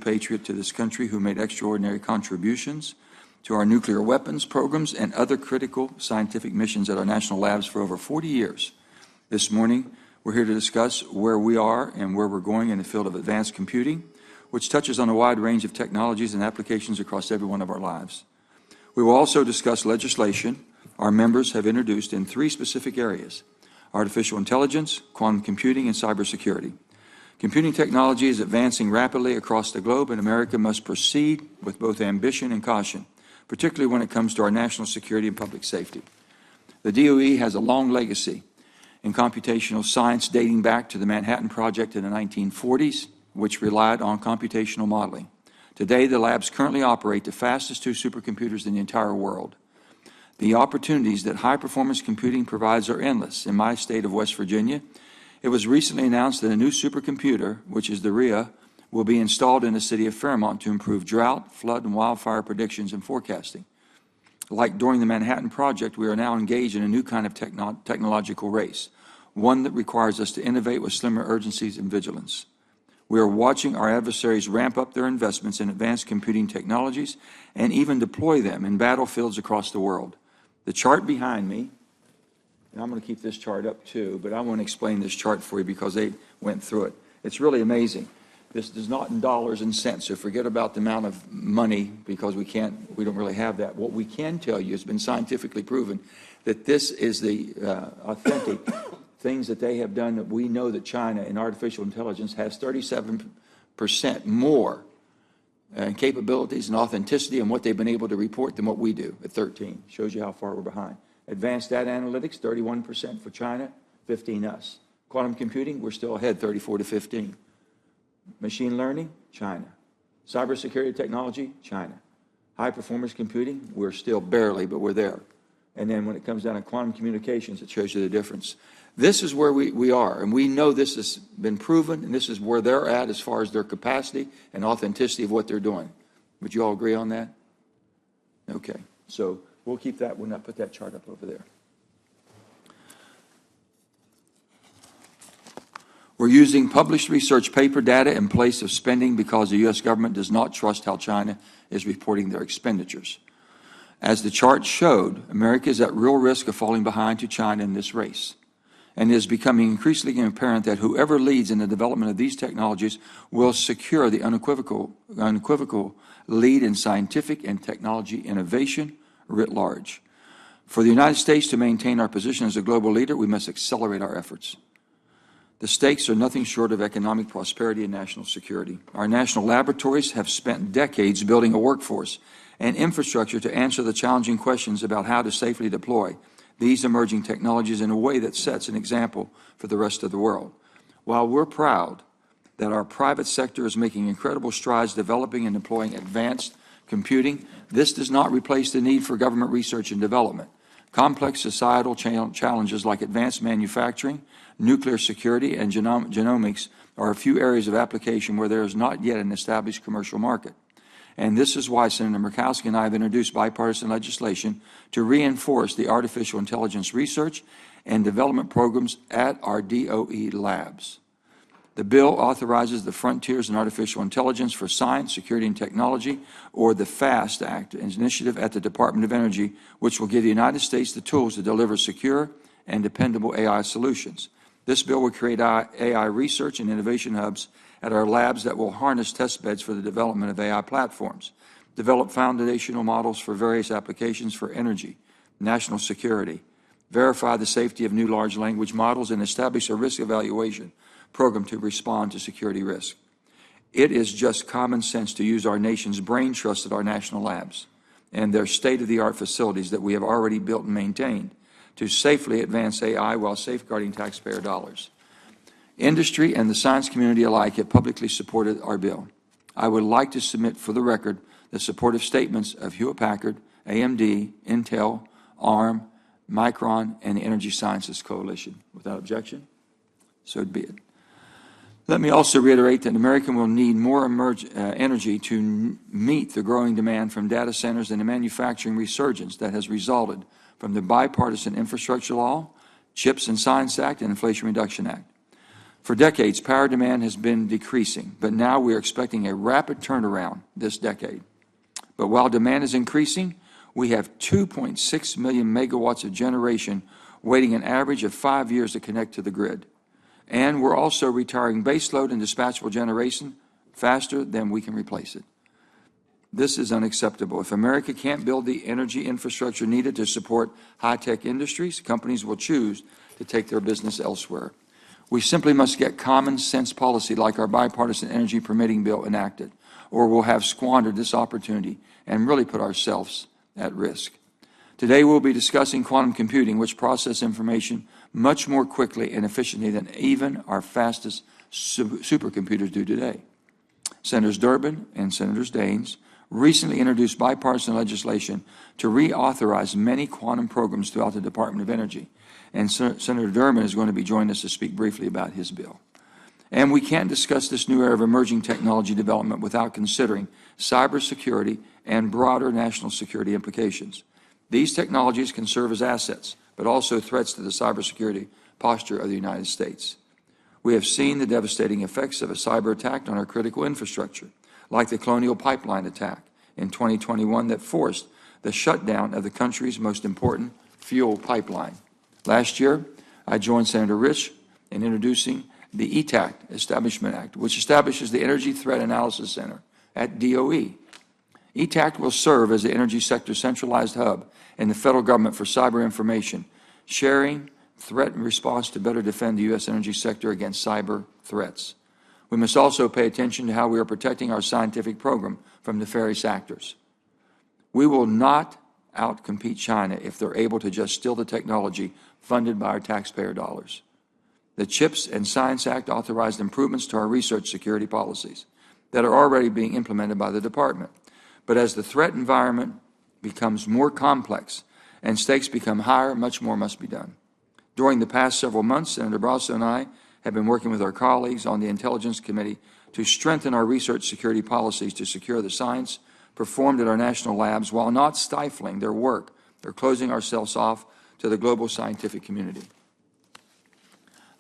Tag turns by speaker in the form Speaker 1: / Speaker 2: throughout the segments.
Speaker 1: patriot to this country who made extraordinary contributions to our nuclear weapons programs and other critical scientific missions at our national labs for over 40 years. This morning, we're here to discuss where we are and where we're going in the field of advanced computing, which touches on a wide range of technologies and applications across every one of our lives. We will also discuss legislation our members have introduced in 3 specific areas: artificial intelligence, quantum computing, and cybersecurity. Computing technology is advancing rapidly across the globe, and America must proceed with both ambition and caution, particularly when it comes to our national security and public safety. The DOE has a long legacy in computational science dating back to the Manhattan Project in the 1940s, which relied on computational modeling. Today, the labs currently operate the fastest 2 supercomputers in the entire world. The opportunities that high-performance computing provides are endless. In my state of West Virginia, it was recently announced that a new supercomputer, which is the RIA, will be installed in the city of Fairmont to improve drought, flood, and wildfire predictions and forecasting. Like during the Manhattan Project, we are now engaged in a new kind of technological race, one that requires us to innovate with slimmer urgencies and vigilance. We are watching our adversaries ramp up their investments in advanced computing technologies and even deploy them in battlefields across the world. The chart behind me, and I'm going to keep this chart up too, but I want to explain this chart for you because they went through it. It's really amazing. This is not in dollars and cents, so forget about the amount of money because we don't really have that. What we can tell you has been scientifically proven that this is the authentic things that they have done. That we know that China in artificial intelligence has 37% more capabilities and authenticity in what they've been able to report than what we do at 13. Shows you how far we're behind. Advanced data analytics, 31% for China, 15 us. Quantum computing, we're still ahead, 34 to 15. Machine learning, China. Cybersecurity technology, China. High performance computing, we're still barely, but we're there. And then when it comes down to quantum communications, it shows you the difference. This is where we are, and we know this has been proven, and this is where they're at as far as their capacity and authenticity of what they're doing. Would you all agree on that? Okay, so we'll keep that. We'll not put that chart up over there. We're using published research paper data in place of spending because the U.S. government does not trust how China is reporting their expenditures. As the chart showed, America is at real risk of falling behind to China in this race. And it is becoming increasingly apparent that whoever leads in the development of these technologies will secure the unequivocal lead in scientific and technology innovation writ large. For the United States to maintain our position as a global leader, we must accelerate our efforts. The stakes are nothing short of economic prosperity and national security. Our national laboratories have spent decades building a workforce and infrastructure to answer the challenging questions about how to safely deploy these emerging technologies in a way that sets an example for the rest of the world. While we're proud that our private sector is making incredible strides developing and deploying advanced computing, this does not replace the need for government research and development. Complex societal challenges like advanced manufacturing, nuclear security, and genomics are a few areas of application where there is not yet an established commercial market. And this is why Senator Murkowski and I have introduced bipartisan legislation to reinforce the artificial intelligence research and development programs at our DOE labs. The bill authorizes the Frontiers in Artificial Intelligence for Science, Security, and Technology, or the FAST Act, an initiative at the Department of Energy, which will give the United States the tools to deliver secure and dependable AI solutions. This bill will create AI research and innovation hubs at our labs that will harness test beds for the development of AI platforms, develop foundational models for various applications for energy, national security, verify the safety of new large language models, and establish a risk evaluation program to respond to security risk. It is just common sense to use our nation's brain trust at our national labs and their state-of-the-art facilities that we have already built and maintained to safely advance AI while safeguarding taxpayer dollars. Industry and the science community alike have publicly supported our bill. I would like to submit for the record the supportive statements of Hewlett-Packard, AMD, Intel, ARM, Micron, and the Energy Sciences Coalition. Without objection, so be it. Let me also reiterate that America will need more energy to meet the growing demand from data centers and the manufacturing resurgence that has resulted from the Bipartisan Infrastructure Law, CHIPS and Science Act, and Inflation Reduction Act. For decades, power demand has been decreasing, but now we are expecting a rapid turnaround this decade. But while demand is increasing, we have 2.6 million megawatts of generation waiting an average of 5 years to connect to the grid. And we're also retiring baseload and dispatchable generation faster than we can replace it. This is unacceptable. If America can't build the energy infrastructure needed to support high-tech industries, companies will choose to take their business elsewhere. We simply must get common sense policy like our bipartisan energy permitting bill enacted, or we'll have squandered this opportunity and really put ourselves at risk. Today we'll be discussing quantum computing, which processes information much more quickly and efficiently than even our fastest supercomputers do today. Senators Durbin and Senators Daines recently introduced bipartisan legislation to reauthorize many quantum programs throughout the Department of Energy. And Senator Durbin is going to be joining us to speak briefly about his bill. And we can't discuss this new era of emerging technology development without considering cybersecurity and broader national security implications. These technologies can serve as assets, but also threats to the cybersecurity posture of the United States. We have seen the devastating effects of a cyber attack on our critical infrastructure, like the Colonial Pipeline attack in 2021 that forced the shutdown of the country's most important fuel pipeline. Last year, I joined Senator Rich in introducing the ETAC Establishment Act, which establishes the Energy Threat Analysis Center at DOE. ETAC will serve as the energy sector's centralized hub in the federal government for cyber information, sharing, threat and response to better defend the U.S. energy sector against cyber threats. We must also pay attention to how we are protecting our scientific program from nefarious actors. We will not outcompete China if they're able to just steal the technology funded by our taxpayer dollars. The CHIPS and Science Act authorized improvements to our research security policies that are already being implemented by the department. But as the threat environment becomes more complex and stakes become higher, much more must be done. During the past several months, Senator Brasso and I have been working with our colleagues on the Intelligence Committee to strengthen our research security policies to secure the science performed at our national labs while not stifling their work or closing ourselves off to the global scientific community.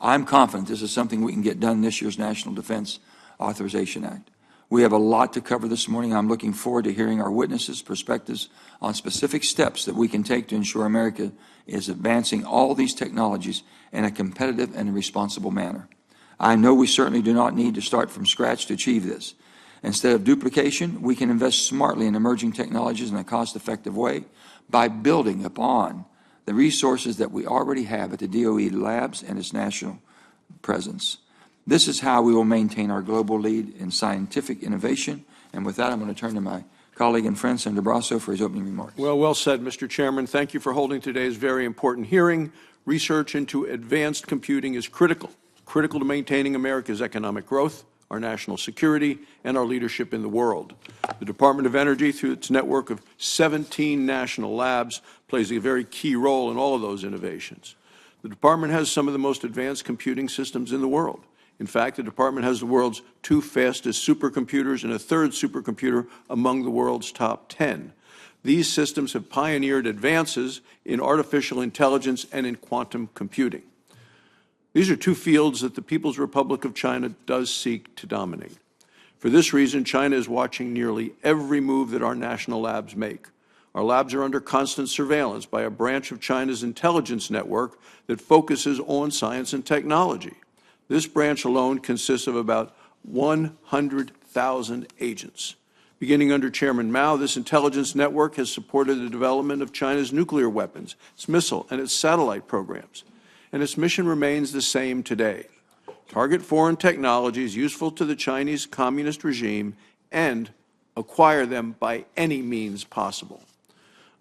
Speaker 1: I'm confident this is something we can get done in this year's National Defense Authorization Act. We have a lot to cover this morning. I'm looking forward to hearing our witnesses' perspectives on specific steps that we can take to ensure America is advancing all these technologies in a competitive and responsible manner. I know we certainly do not need to start from scratch to achieve this. Instead of duplication, we can invest smartly in emerging technologies in a cost-effective way by building upon the resources that we already have at the DOE labs and its national presence. This is how we will maintain our global lead in scientific innovation. And with that, I'm going to turn to my colleague and friend, Senator Brasso, for his opening remarks.
Speaker 2: Well said, Mr. Chairman. Thank you for holding today's very important hearing. Research into advanced computing is critical to maintaining America's economic growth, our national security, and our leadership in the world. The Department of Energy, through its network of 17 national labs, plays a very key role in all of those innovations. The department has some of the most advanced computing systems in the world. In fact, the department has the world's 2 fastest supercomputers and a 3rd supercomputer among the world's top 10. These systems have pioneered advances in artificial intelligence and in quantum computing. These are 2 fields that the People's Republic of China does seek to dominate. For this reason, China is watching nearly every move that our national labs make. Our labs are under constant surveillance by a branch of China's intelligence network that focuses on science and technology. This branch alone consists of about 100,000 agents. Beginning under Chairman Mao, this intelligence network has supported the development of China's nuclear weapons, its missile, and its satellite programs. And its mission remains the same today: target foreign technologies useful to the Chinese communist regime and acquire them by any means possible.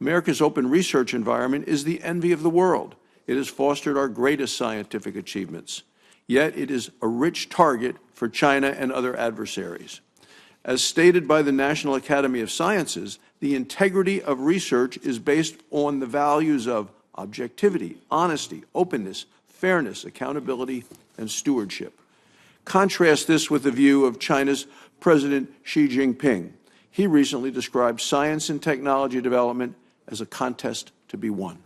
Speaker 2: America's open research environment is the envy of the world. It has fostered our greatest scientific achievements. Yet it is a rich target for China and other adversaries. As stated by the National Academy of Sciences, the integrity of research is based on the values of objectivity, honesty, openness, fairness, accountability, and stewardship. Contrast this with the view of China's President Xi Jinping. He recently described science and technology development as a contest to be won.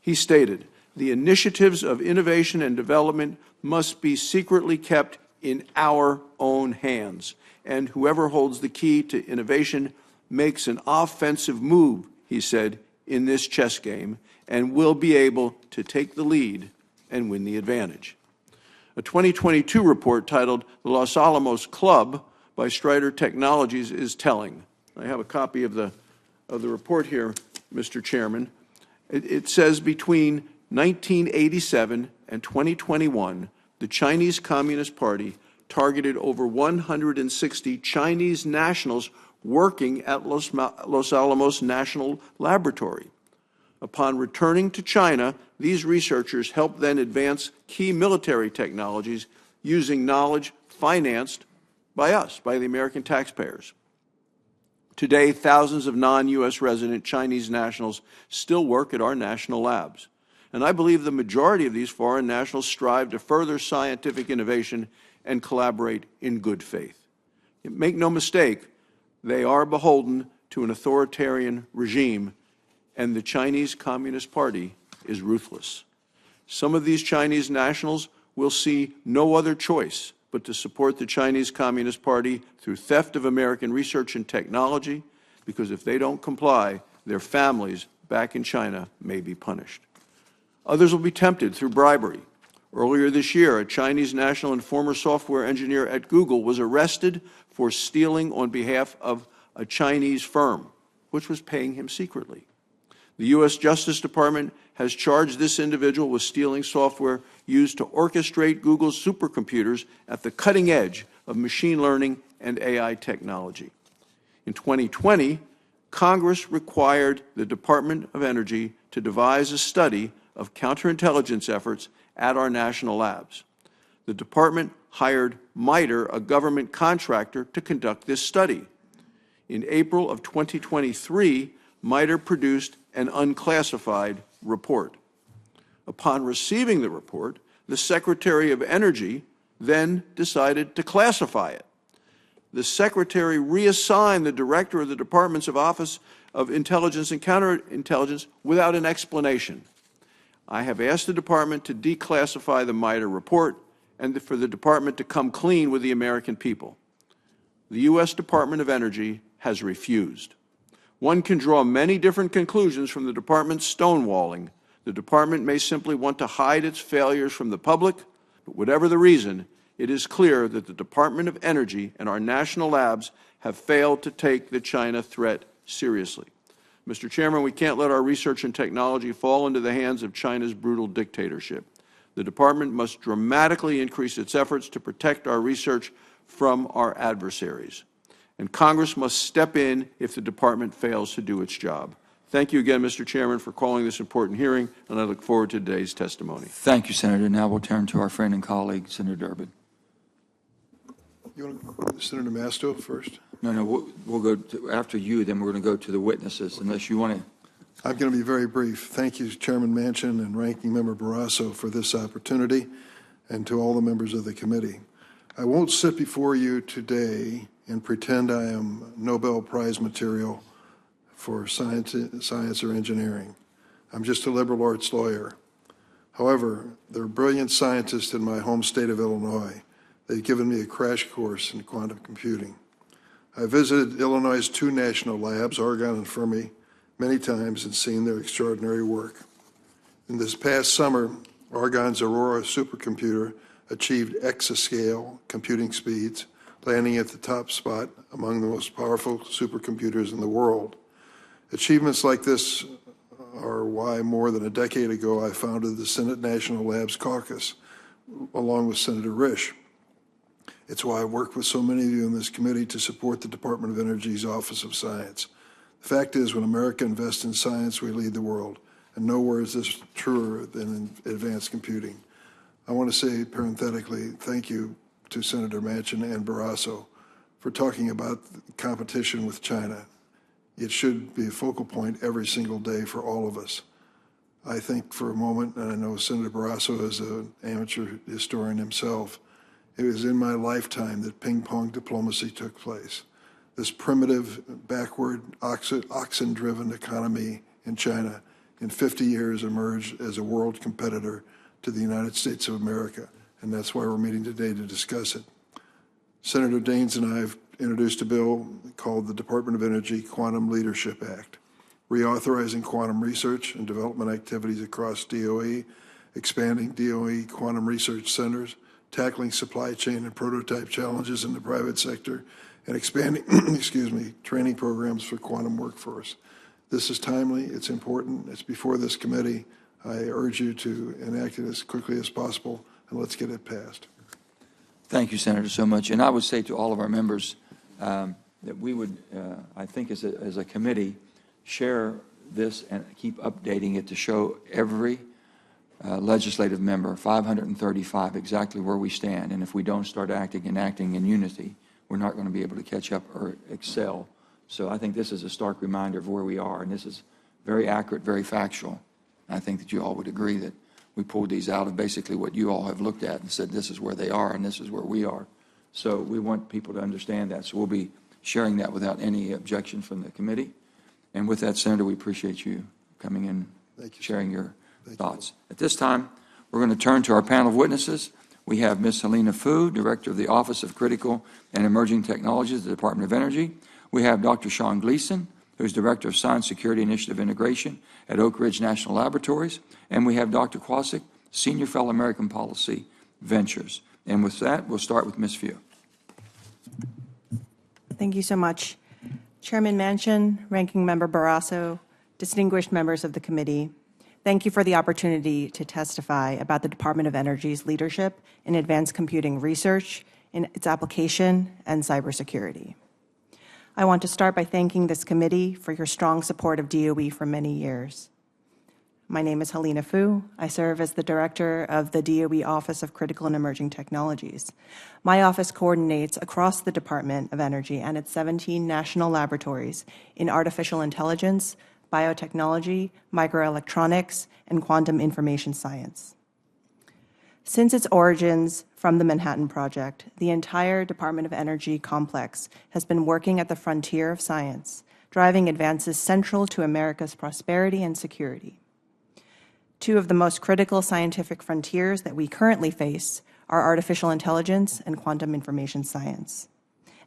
Speaker 2: He stated, The initiatives of innovation and development must be secretly kept in our own hands. And whoever holds the key to innovation makes an offensive move, he said, in this chess game, and will be able to take the lead and win the advantage. A 2022 report titled The Los Alamos Club by Strider Technologies is telling. I have a copy of the report here, Mr. Chairman. It says between 1987 and 2021, the Chinese Communist Party targeted over 160 Chinese nationals working at Los Alamos National Laboratory. Upon returning to China, these researchers helped then advance key military technologies using knowledge financed by us, by the American taxpayers. Today, thousands of non-U.S. resident Chinese nationals still work at our national labs. And I believe the majority of these foreign nationals strive to further scientific innovation and collaborate in good faith. Make no mistake, they are beholden to an authoritarian regime, and the Chinese Communist Party is ruthless. Some of these Chinese nationals will see no other choice but to support the Chinese Communist Party through theft of American research and technology, because if they don't comply, their families back in China may be punished. Others will be tempted through bribery. Earlier this year, a Chinese national and former software engineer at Google was arrested for stealing on behalf of a Chinese firm, which was paying him secretly. The U.S. Justice Department has charged this individual with stealing software used to orchestrate Google's supercomputers at the cutting edge of machine learning and AI technology. In 2020, Congress required the Department of Energy to devise a study of counterintelligence efforts at our national labs. The department hired MITRE, a government contractor, to conduct this study. In April of 2023, MITRE produced an unclassified report. Upon receiving the report, the Secretary of Energy then decided to classify it. The Secretary reassigned the Director of the Department's Office of Intelligence and Counterintelligence without an explanation. I have asked the Department to declassify the MITRE report and for the Department to come clean with the American people. The U.S. Department of Energy has refused. One can draw many different conclusions from the Department's stonewalling. The Department may simply want to hide its failures from the public, but whatever the reason, it is clear that the Department of Energy and our national labs have failed to take the China threat seriously. Mr. Chairman, we can't let our research and technology fall into the hands of China's brutal dictatorship. The Department must dramatically increase its efforts to protect our research from our adversaries. And Congress must step in if the Department fails to do its job. Thank you again, Mr. Chairman, for calling this important hearing, and I look forward to today's testimony.
Speaker 1: Thank you, Senator. Now we'll turn to our friend and colleague, Senator Durbin.
Speaker 3: You want Senator Masto first?
Speaker 1: No, we'll go to, after you, then we're going to go to the witnesses, unless you want to.
Speaker 3: I'm going to be very brief. Thank you, Chairman Manchin and Ranking Member Barrasso, for this opportunity, and to all the members of the committee. I won't sit before you today and pretend I am Nobel Prize material for science or engineering. I'm just a liberal arts lawyer. However, there are brilliant scientists in my home state of Illinois. They've given me a crash course in quantum computing. I visited Illinois' two national labs, Oregon and Fermi, many times and seen their extraordinary work. In this past summer, Oregon's Aurora supercomputer achieved exascale computing speeds, landing at the top spot among the most powerful supercomputers in the world. Achievements like this are why more than a decade ago I founded the Senate National Labs Caucus, along with Senator Risch. It's why I work with so many of you in this committee to support the Department of Energy's Office of Science. The fact is, when America invests in science, we lead the world, and nowhere is this truer than in advanced computing. I want to say parenthetically, thank you to Senator Manchin and Barrasso for talking about competition with China. It should be a focal point every single day for all of us. I think for a moment, and I know Senator Barrasso is an amateur historian himself, it was in my lifetime that ping-pong diplomacy took place. This primitive, backward, oxen-driven economy in China in 50 years emerge as a world competitor to the United States of America, and that's why we're meeting today to discuss it. Senator Daines and I have introduced a bill called the Department of Energy Quantum Leadership Act, reauthorizing quantum research and development activities across DOE, expanding DOE quantum research centers, tackling supply chain and prototype challenges in the private sector, and expanding, training programs for quantum workforce. This is timely, it's important, it's before this committee. I urge you to enact it as quickly as possible, and let's get it passed.
Speaker 1: Thank you, Senator, so much. And I would say to all of our members that we would, I think as a committee, share this and keep updating it to show every legislative member, 535, exactly where we stand. And if we don't start acting in unity, we're not going to be able to catch up or excel. So I think this is a stark reminder of where we are, and this is very accurate, very factual. I think that you all would agree that we pulled these out of basically what you all have looked at and said this is where they are and this is where we are. So we want people to understand that. So we'll be sharing that without any objection from the committee. And with that, Senator, we appreciate you coming in, sharing your thoughts. At this time, we're going to turn to our panel of witnesses. We have Ms. Helena Fu, Director of the Office of Critical and Emerging Technologies at the Department of Energy. We have Dr. Sean Gleason, who's Director of Science Security Initiative Integration at Oak Ridge National Laboratories. And we have Dr. Kwasik, Senior Fellow American Policy Ventures. And with that, we'll start with Ms. Fu.
Speaker 4: Thank you so much. Chairman Manchin, Ranking Member Barrasso, distinguished members of the committee, thank you for the opportunity to testify about the Department of Energy's leadership in advanced computing research, in its application, and cybersecurity. I want to start by thanking this committee for your strong support of DOE for many years. My name is Helena Fu. I serve as the Director of the DOE Office of Critical and Emerging Technologies. My office coordinates across the Department of Energy and its 17 national laboratories in artificial intelligence, biotechnology, microelectronics, and quantum information science. Since its origins from the Manhattan Project, the entire Department of Energy complex has been working at the frontier of science, driving advances central to America's prosperity and security. Two of the most critical scientific frontiers that we currently face are artificial intelligence and quantum information science.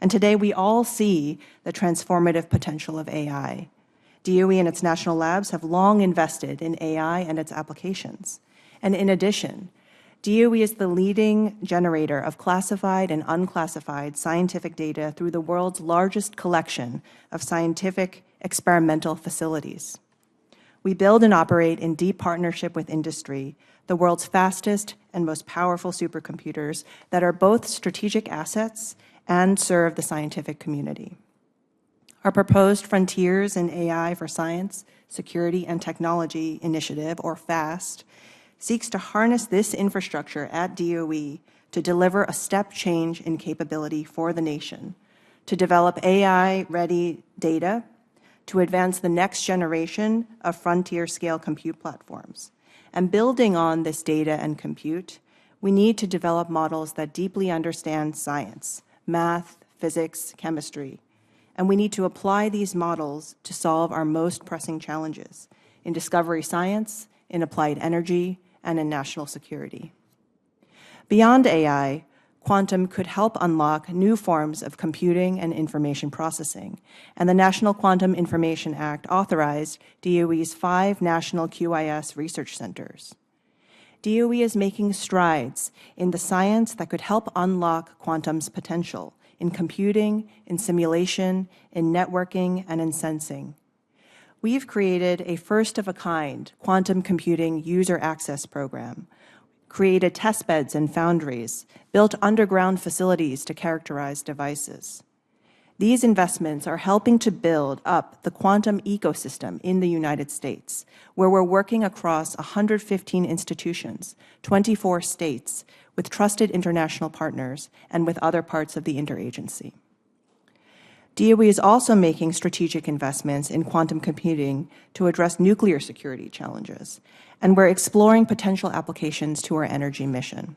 Speaker 4: And today we all see the transformative potential of AI. DOE and its national labs have long invested in AI and its applications. And in addition, DOE is the leading generator of classified and unclassified scientific data through the world's largest collection of scientific experimental facilities. We build and operate in deep partnership with industry, the world's fastest and most powerful supercomputers that are both strategic assets and serve the scientific community. Our proposed Frontiers in AI for Science, Security, and Technology initiative, or FAST, seeks to harness this infrastructure at DOE to deliver a step change in capability for the nation, to develop AI-ready data, to advance the next generation of frontier-scale compute platforms. And building on this data and compute, we need to develop models that deeply understand science, math, physics, chemistry, and we need to apply these models to solve our most pressing challenges in discovery science, in applied energy, and in national security. Beyond AI, quantum could help unlock new forms of computing and information processing, and the National Quantum Information Act authorized DOE's 5 national QIS research centers. DOE is making strides in the science that could help unlock quantum's potential in computing, in simulation, in networking, and in sensing. We've created a first-of-a-kind quantum computing user access program, created testbeds and foundries, built underground facilities to characterize devices. These investments are helping to build up the quantum ecosystem in the United States, where we're working across 115 institutions, 24 states, with trusted international partners, and with other parts of the interagency. DOE is also making strategic investments in quantum computing to address nuclear security challenges, and we're exploring potential applications to our energy mission.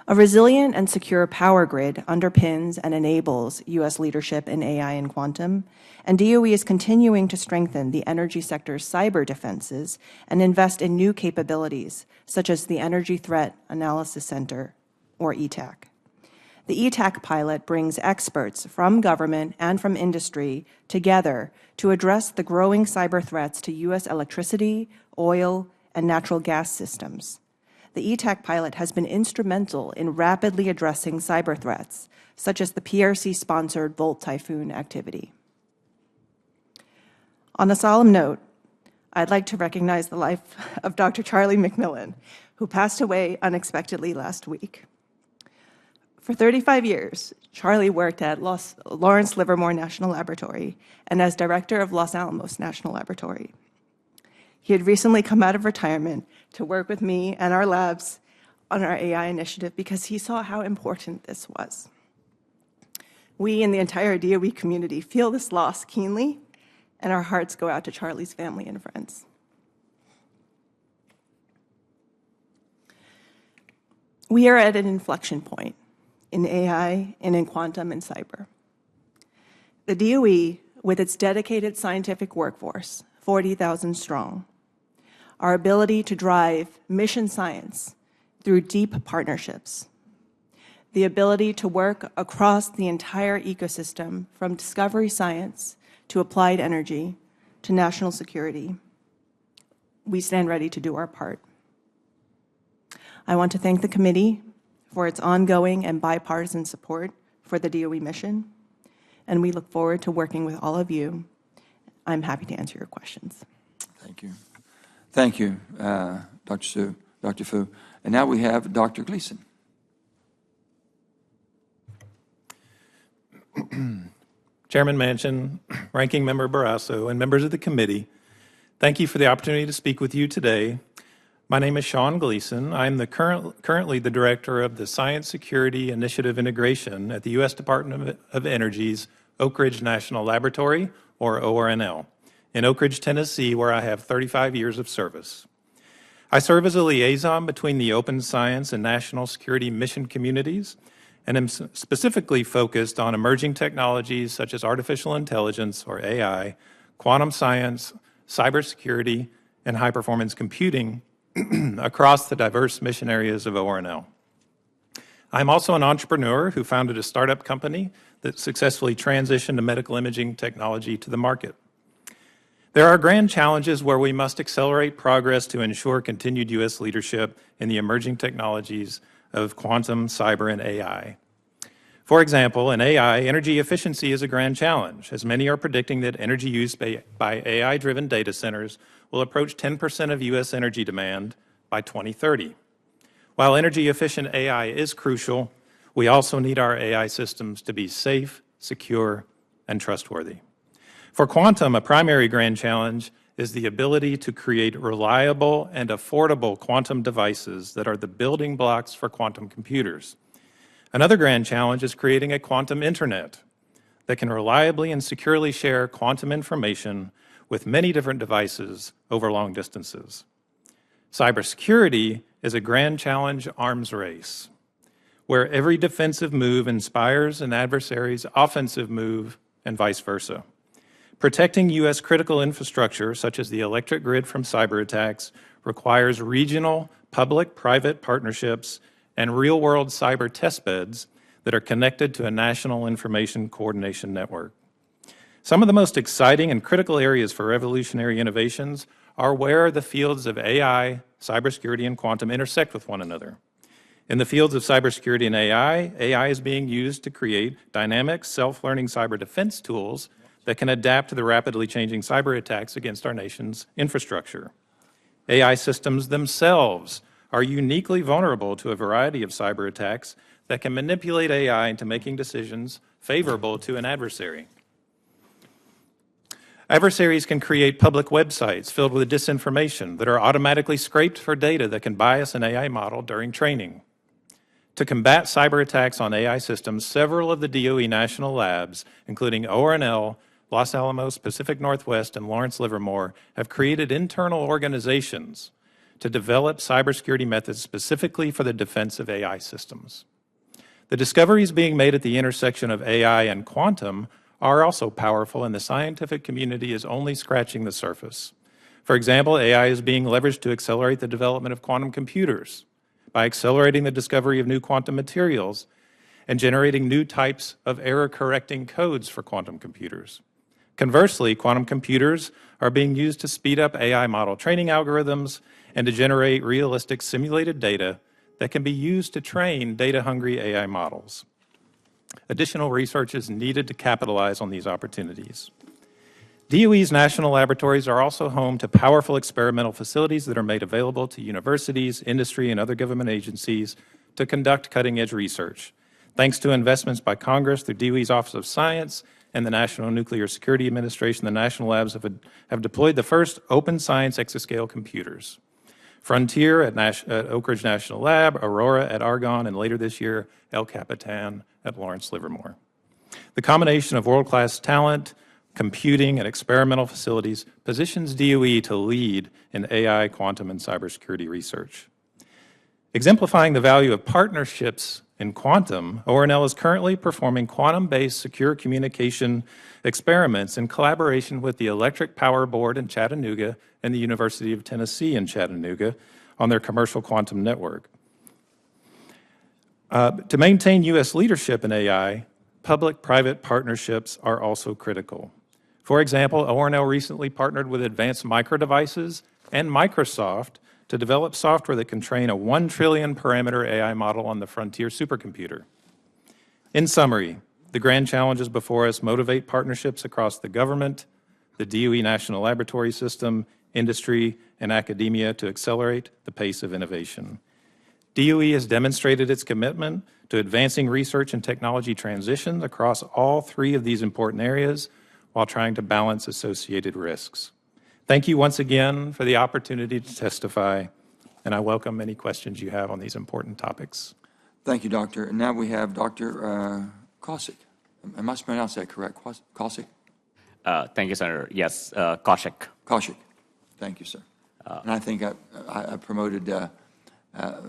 Speaker 4: A resilient and secure power grid underpins and enables U.S. leadership in AI and quantum, and DOE is continuing to strengthen the energy sector's cyber defenses and invest in new capabilities, such as the Energy Threat Analysis Center, or ETAC. The ETAC pilot brings experts from government and from industry together to address the growing cyber threats to U.S. electricity, oil, and natural gas systems. The ETAC pilot has been instrumental in rapidly addressing cyber threats, such as the PRC-sponsored Volt Typhoon activity. On a solemn note, I'd like to recognize the life of Dr. Charlie McMillan, who passed away unexpectedly last week. For 35 years, Charlie worked at Lawrence Livermore National Laboratory and as director of Los Alamos National Laboratory. He had recently come out of retirement to work with me and our labs on our AI initiative because he saw how important this was. We and the entire DOE community feel this loss keenly, and our hearts go out to Charlie's family and friends. We are at an inflection point in AI and in quantum and cyber. The DOE, with its dedicated scientific workforce, 40,000 strong, our ability to drive mission science through deep partnerships, the ability to work across the entire ecosystem from discovery science to applied energy to national security, we stand ready to do our part. I want to thank the committee for its ongoing and bipartisan support for the DOE mission, and we look forward to working with all of you. I'm happy to answer your questions.
Speaker 1: Thank you. Thank you, Dr. Fu. And now we have Dr. Gleason.
Speaker 5: Chairman Manchin, Ranking Member Barrasso, and members of the committee, thank you for the opportunity to speak with you today. My name is Sean Gleason. I'm currently the director of the Science Security Initiative Integration at the U.S. Department of Energy's Oak Ridge National Laboratory, or ORNL, in Oak Ridge, Tennessee, where I have 35 years of service. I serve as a liaison between the open science and national security mission communities, and am specifically focused on emerging technologies such as artificial intelligence, or AI, quantum science, cybersecurity, and high-performance computing across the diverse mission areas of ORNL. I'm also an entrepreneur who founded a startup company that successfully transitioned a medical imaging technology to the market. There are grand challenges where we must accelerate progress to ensure continued U.S. leadership in the emerging technologies of quantum, cyber, and AI. For example, in AI, energy efficiency is a grand challenge, as many are predicting that energy use by AI-driven data centers will approach 10% of U.S. energy demand by 2030. While energy-efficient AI is crucial, we also need our AI systems to be safe, secure, and trustworthy. For quantum, a primary grand challenge is the ability to create reliable and affordable quantum devices that are the building blocks for quantum computers. Another grand challenge is creating a quantum internet that can reliably and securely share quantum information with many different devices over long distances. Cybersecurity is a grand challenge arms race, where every defensive move inspires an adversary's offensive move and vice versa. Protecting U.S. critical infrastructure, such as the electric grid from cyber attacks, requires regional public-private partnerships and real-world cyber testbeds that are connected to a national information coordination network. Some of the most exciting and critical areas for revolutionary innovations are where the fields of AI, cybersecurity, and quantum intersect with one another. In the fields of cybersecurity and AI is being used to create dynamic, self-learning cyber defense tools that can adapt to the rapidly changing cyber attacks against our nation's infrastructure. AI systems themselves are uniquely vulnerable to a variety of cyber attacks that can manipulate AI into making decisions favorable to an adversary. Adversaries can create public websites filled with disinformation that are automatically scraped for data that can bias an AI model during training. To combat cyber attacks on AI systems, several of the DOE national labs, including ORNL, Los Alamos, Pacific Northwest, and Lawrence Livermore, have created internal organizations to develop cybersecurity methods specifically for the defense of AI systems. The discoveries being made at the intersection of AI and quantum are also powerful, and the scientific community is only scratching the surface. For example, AI is being leveraged to accelerate the development of quantum computers by accelerating the discovery of new quantum materials and generating new types of error-correcting codes for quantum computers. Conversely, quantum computers are being used to speed up AI model training algorithms and to generate realistic simulated data that can be used to train data-hungry AI models. Additional research is needed to capitalize on these opportunities. DOE's national laboratories are also home to powerful experimental facilities that are made available to universities, industry, and other government agencies to conduct cutting-edge research. Thanks to investments by Congress through DOE's Office of Science and the National Nuclear Security Administration, the national labs have deployed the first open science exascale computers. Frontier at Oak Ridge National Lab, Aurora at Argonne, and later this year, El Capitan at Lawrence Livermore. The combination of world-class talent, computing, and experimental facilities positions DOE to lead in AI, quantum, and cybersecurity research. Exemplifying the value of partnerships in quantum, ORNL is currently performing quantum-based secure communication experiments in collaboration with the Electric Power Board in Chattanooga and the University of Tennessee in Chattanooga on their commercial quantum network. To maintain U.S. leadership in AI, public-private partnerships are also critical. For example, ORNL recently partnered with Advanced Micro Devices and Microsoft to develop software that can train a 1 trillion parameter AI model on the Frontier supercomputer. In summary, the grand challenges before us motivate partnerships across the government, the DOE National Laboratory System, industry, and academia to accelerate the pace of innovation. DOE has demonstrated its commitment to advancing research and technology transitions across all three of these important areas while trying to balance associated risks. Thank you once again for the opportunity to testify, and I welcome any questions you have on these important topics.
Speaker 1: Thank you, Doctor. And now we have Dr. Kaushik. I must pronounce that correct, Kaushik?
Speaker 6: Thank you, Senator. Yes, Kaushik.
Speaker 1: Kaushik. Thank you, sir. And I think I promoted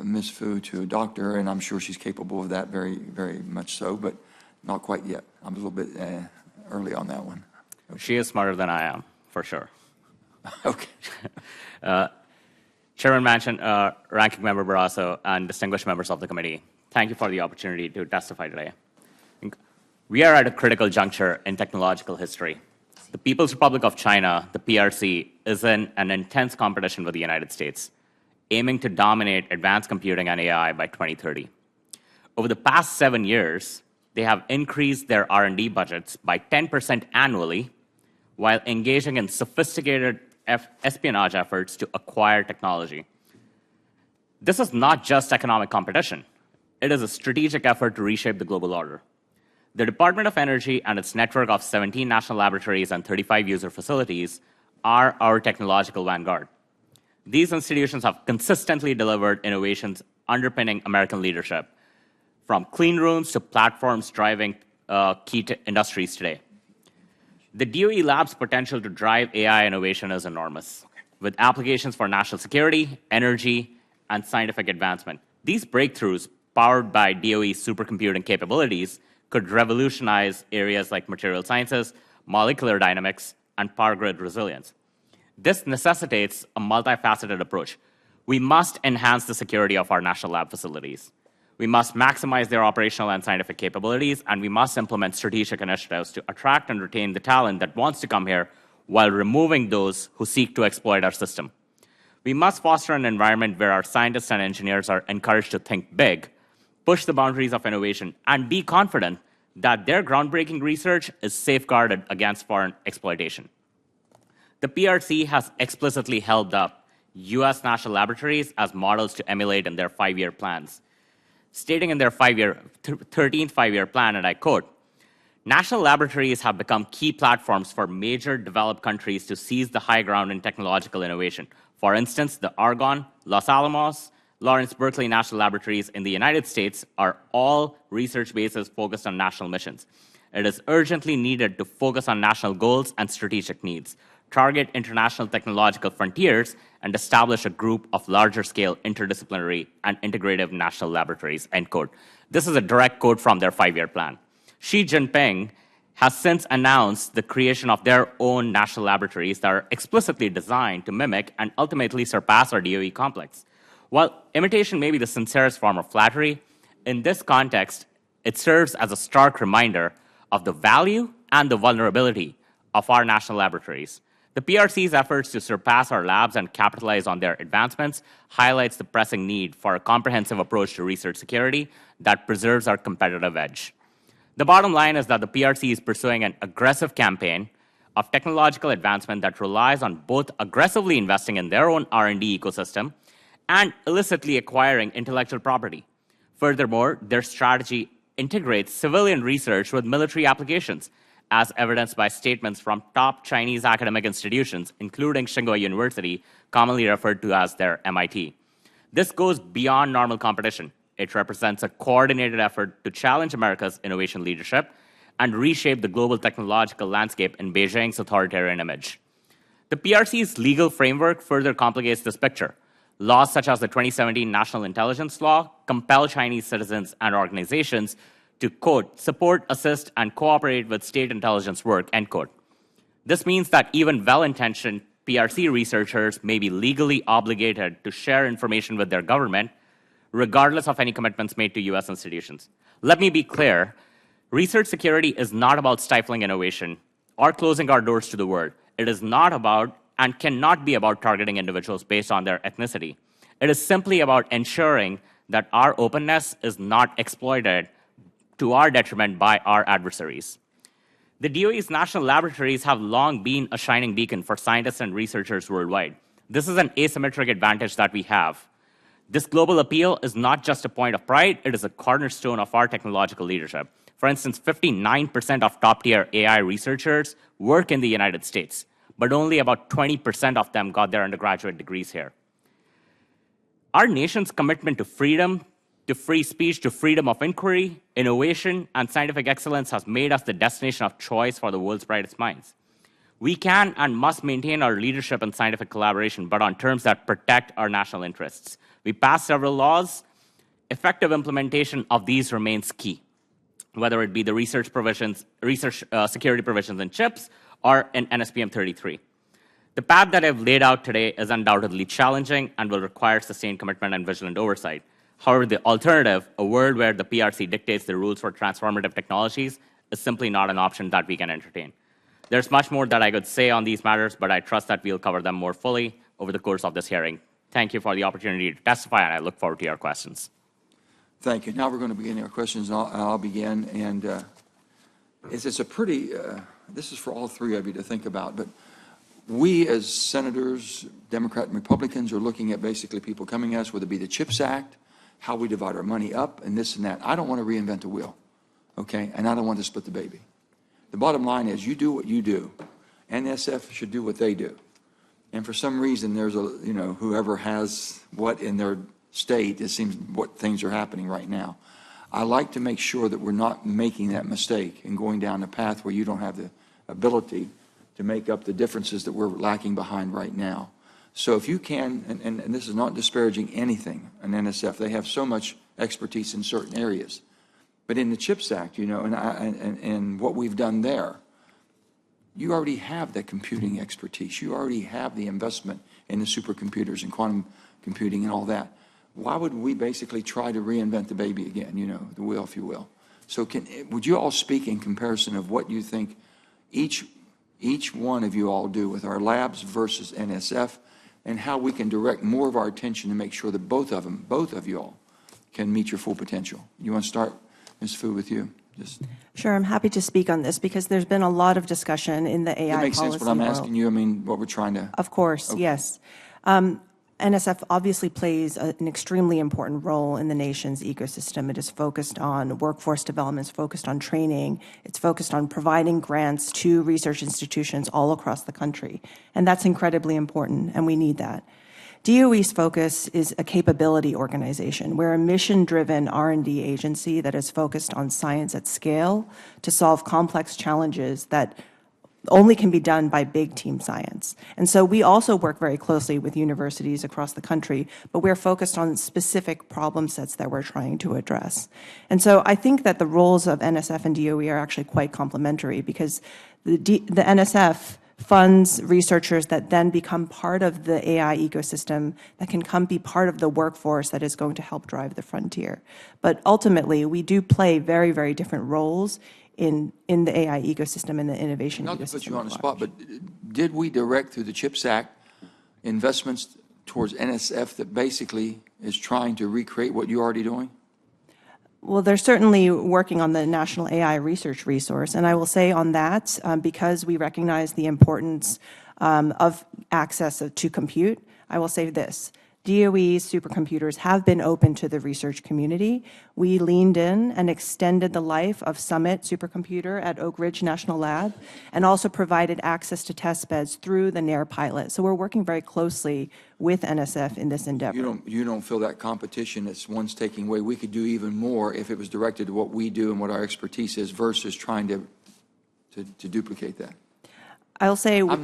Speaker 1: Ms. Fu to doctor, and I'm sure she's capable of that very, very much so, but not quite yet. I'm a little bit early on that one.
Speaker 6: Okay. She is smarter than I am, for sure.
Speaker 1: Okay.
Speaker 6: Chairman Manchin, Ranking Member Barrasso, and distinguished members of the committee, thank you for the opportunity to testify today. We are at a critical juncture in technological history. The People's Republic of China, the PRC, is in an intense competition with the United States, aiming to dominate advanced computing and AI by 2030. Over the past 7 years, they have increased their R&D budgets by 10% annually while engaging in sophisticated espionage efforts to acquire technology. This is not just economic competition. It is a strategic effort to reshape the global order. The Department of Energy and its network of 17 national laboratories and 35 user facilities are our technological vanguard. These institutions have consistently delivered innovations underpinning American leadership, from clean rooms to platforms driving key industries today. The DOE Lab's potential to drive AI innovation is enormous, with applications for national security, energy, and scientific advancement. These breakthroughs, powered by DOE's supercomputing capabilities, could revolutionize areas like material sciences, molecular dynamics, and power grid resilience. This necessitates a multifaceted approach. We must enhance the security of our national lab facilities. We must maximize their operational and scientific capabilities, and we must implement strategic initiatives to attract and retain the talent that wants to come here while removing those who seek to exploit our system. We must foster an environment where our scientists and engineers are encouraged to think big, push the boundaries of innovation, and be confident that their groundbreaking research is safeguarded against foreign exploitation. The PRC has explicitly held up U.S. national laboratories as models to emulate in their 5-year plans, stating in their 13th 5-year plan, and I quote, "National laboratories have become key platforms for major developed countries to seize the high ground in technological innovation. For instance, the Argonne, Los Alamos, Lawrence Berkeley National Laboratories in the United States are all research bases focused on national missions. It is urgently needed to focus on national goals and strategic needs, target international technological frontiers, and establish a group of larger-scale interdisciplinary and integrative national laboratories, end quote. This is a direct quote from their 5-year plan. Xi Jinping has since announced the creation of their own national laboratories that are explicitly designed to mimic and ultimately surpass our DOE complex. While imitation may be the sincerest form of flattery, in this context, it serves as a stark reminder of the value and the vulnerability of our national laboratories. The PRC's efforts to surpass our labs and capitalize on their advancements highlights the pressing need for a comprehensive approach to research security that preserves our competitive edge. The bottom line is that the PRC is pursuing an aggressive campaign of technological advancement that relies on both aggressively investing in their own R&D ecosystem and illicitly acquiring intellectual property. Furthermore, their strategy integrates civilian research with military applications, as evidenced by statements from top Chinese academic institutions, including Tsinghua University, commonly referred to as their MIT. This goes beyond normal competition. It represents a coordinated effort to challenge America's innovation leadership and reshape the global technological landscape in Beijing's authoritarian image. The PRC's legal framework further complicates this picture. Laws such as the 2017 National Intelligence Law compel Chinese citizens and organizations to, quote, support, assist, and cooperate with state intelligence work, end quote. This means that even well-intentioned PRC researchers may be legally obligated to share information with their government, regardless of any commitments made to U.S. institutions. Let me be clear, research security is not about stifling innovation or closing our doors to the world. It is not about and cannot be about targeting individuals based on their ethnicity. It is simply about ensuring that our openness is not exploited to our detriment by our adversaries. The DOE's national laboratories have long been a shining beacon for scientists and researchers worldwide. This is an asymmetric advantage that we have. This global appeal is not just a point of pride, it is a cornerstone of our technological leadership. For instance, 59% of top-tier AI researchers work in the United States, but only about 20% of them got their undergraduate degrees here. Our nation's commitment to freedom, to free speech, to freedom of inquiry, innovation, and scientific excellence has made us the destination of choice for the world's brightest minds. We can and must maintain our leadership in scientific collaboration, but on terms that protect our national interests. We passed several laws. Effective implementation of these remains key, whether it be the research security provisions in CHIPS or in NSPM 33. The path that I've laid out today is undoubtedly challenging and will require sustained commitment and vigilant oversight. However, the alternative, a world where the PRC dictates the rules for transformative technologies, is simply not an option that we can entertain. There's much more that I could say on these matters, but I trust that we'll cover them more fully over the course of this hearing. Thank you for the opportunity to testify, and I look forward to your questions.
Speaker 1: Thank you. Now we're going to begin our questions, and I'll begin. And it's a pretty, this is for all three of you to think about, but we as senators, Democrat and Republicans, are looking at basically people coming at us, whether it be the CHIPS Act, how we divide our money up, and this and that. I don't want to reinvent the wheel, okay? And I don't want to split the baby. The bottom line is you do what you do. NSF should do what they do. And for some reason, there's a, whoever has what in their state, it seems what things are happening right now. I like to make sure that we're not making that mistake and going down a path where you don't have the ability to make up the differences that we're lacking behind right now. So if you can, and this is not disparaging anything on NSF, they have so much expertise in certain areas. But in the CHIPS Act, and what we've done there, you already have the computing expertise. You already have the investment in the supercomputers and quantum computing and all that. Why would we basically try to reinvent the baby again, the wheel, if you will? So would you all speak in comparison of what you think each one of you all do with our labs versus NSF, and how we can direct more of our attention to make sure that both of you all can meet your full potential? You want to start, Ms. Fu, with you?
Speaker 4: Sure, I'm happy to speak on this because there's been a lot of discussion in the AI policy world.
Speaker 1: It makes sense what I'm asking you. What we're trying to...
Speaker 4: Of course, okay. Yes. NSF obviously plays an extremely important role in the nation's ecosystem. It is focused on workforce development, it's focused on training, it's focused on providing grants to research institutions all across the country. And that's incredibly important, and we need that. DOE's focus is a capability organization. We're a mission-driven R&D agency that is focused on science at scale to solve complex challenges that only can be done by big team science. And so we also work very closely with universities across the country, but we're focused on specific problem sets that we're trying to address. And so I think that the roles of NSF and DOE are actually quite complementary, because the NSF funds researchers that then become part of the AI ecosystem that can come be part of the workforce that is going to help drive the frontier. But ultimately, we do play very, very different roles in the AI ecosystem and the innovation ecosystem.
Speaker 1: Not to put you on the spot, but did we direct through the CHIPS Act investments towards NSF that basically is trying to recreate what you're already doing?
Speaker 4: Well, they're certainly working on the National AI Research Resource, and I will say on that, because we recognize the importance of access to compute, I will say this. DOE's supercomputers have been open to the research community. We leaned in and extended the life of Summit supercomputer at Oak Ridge National Lab, and also provided access to test beds through the NAIR pilot. So we're working very closely with NSF in this endeavor.
Speaker 1: You don't feel that competition that's one's taking away. We could do even more if it was directed to what we do and what our expertise is versus trying to duplicate that.
Speaker 4: I'll say
Speaker 1: I'm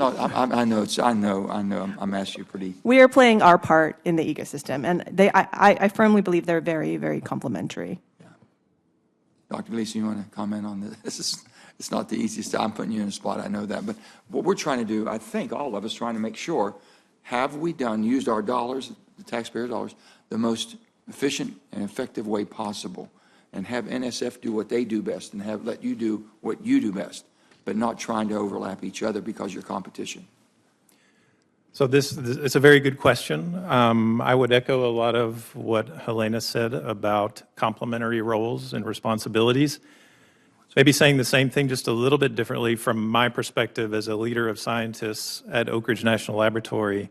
Speaker 1: asking you pretty.
Speaker 4: we are playing our part in the ecosystem, and I firmly believe they're very, very complementary.
Speaker 1: Yeah. Dr. Gleason, you want to comment on this? It's not the easiest. I'm putting you in a spot. I know that, but what we're trying to do, I think all of us trying to make sure, have we used our dollars, the taxpayer dollars, the most efficient and effective way possible, and have NSF do what they do best, and let you do what you do best, but not trying to overlap each other because you're competition?
Speaker 5: So it's a very good question. I would echo a lot of what Helena said about complementary roles and responsibilities. Maybe saying the same thing just a little bit differently from my perspective as a leader of scientists at Oak Ridge National Laboratory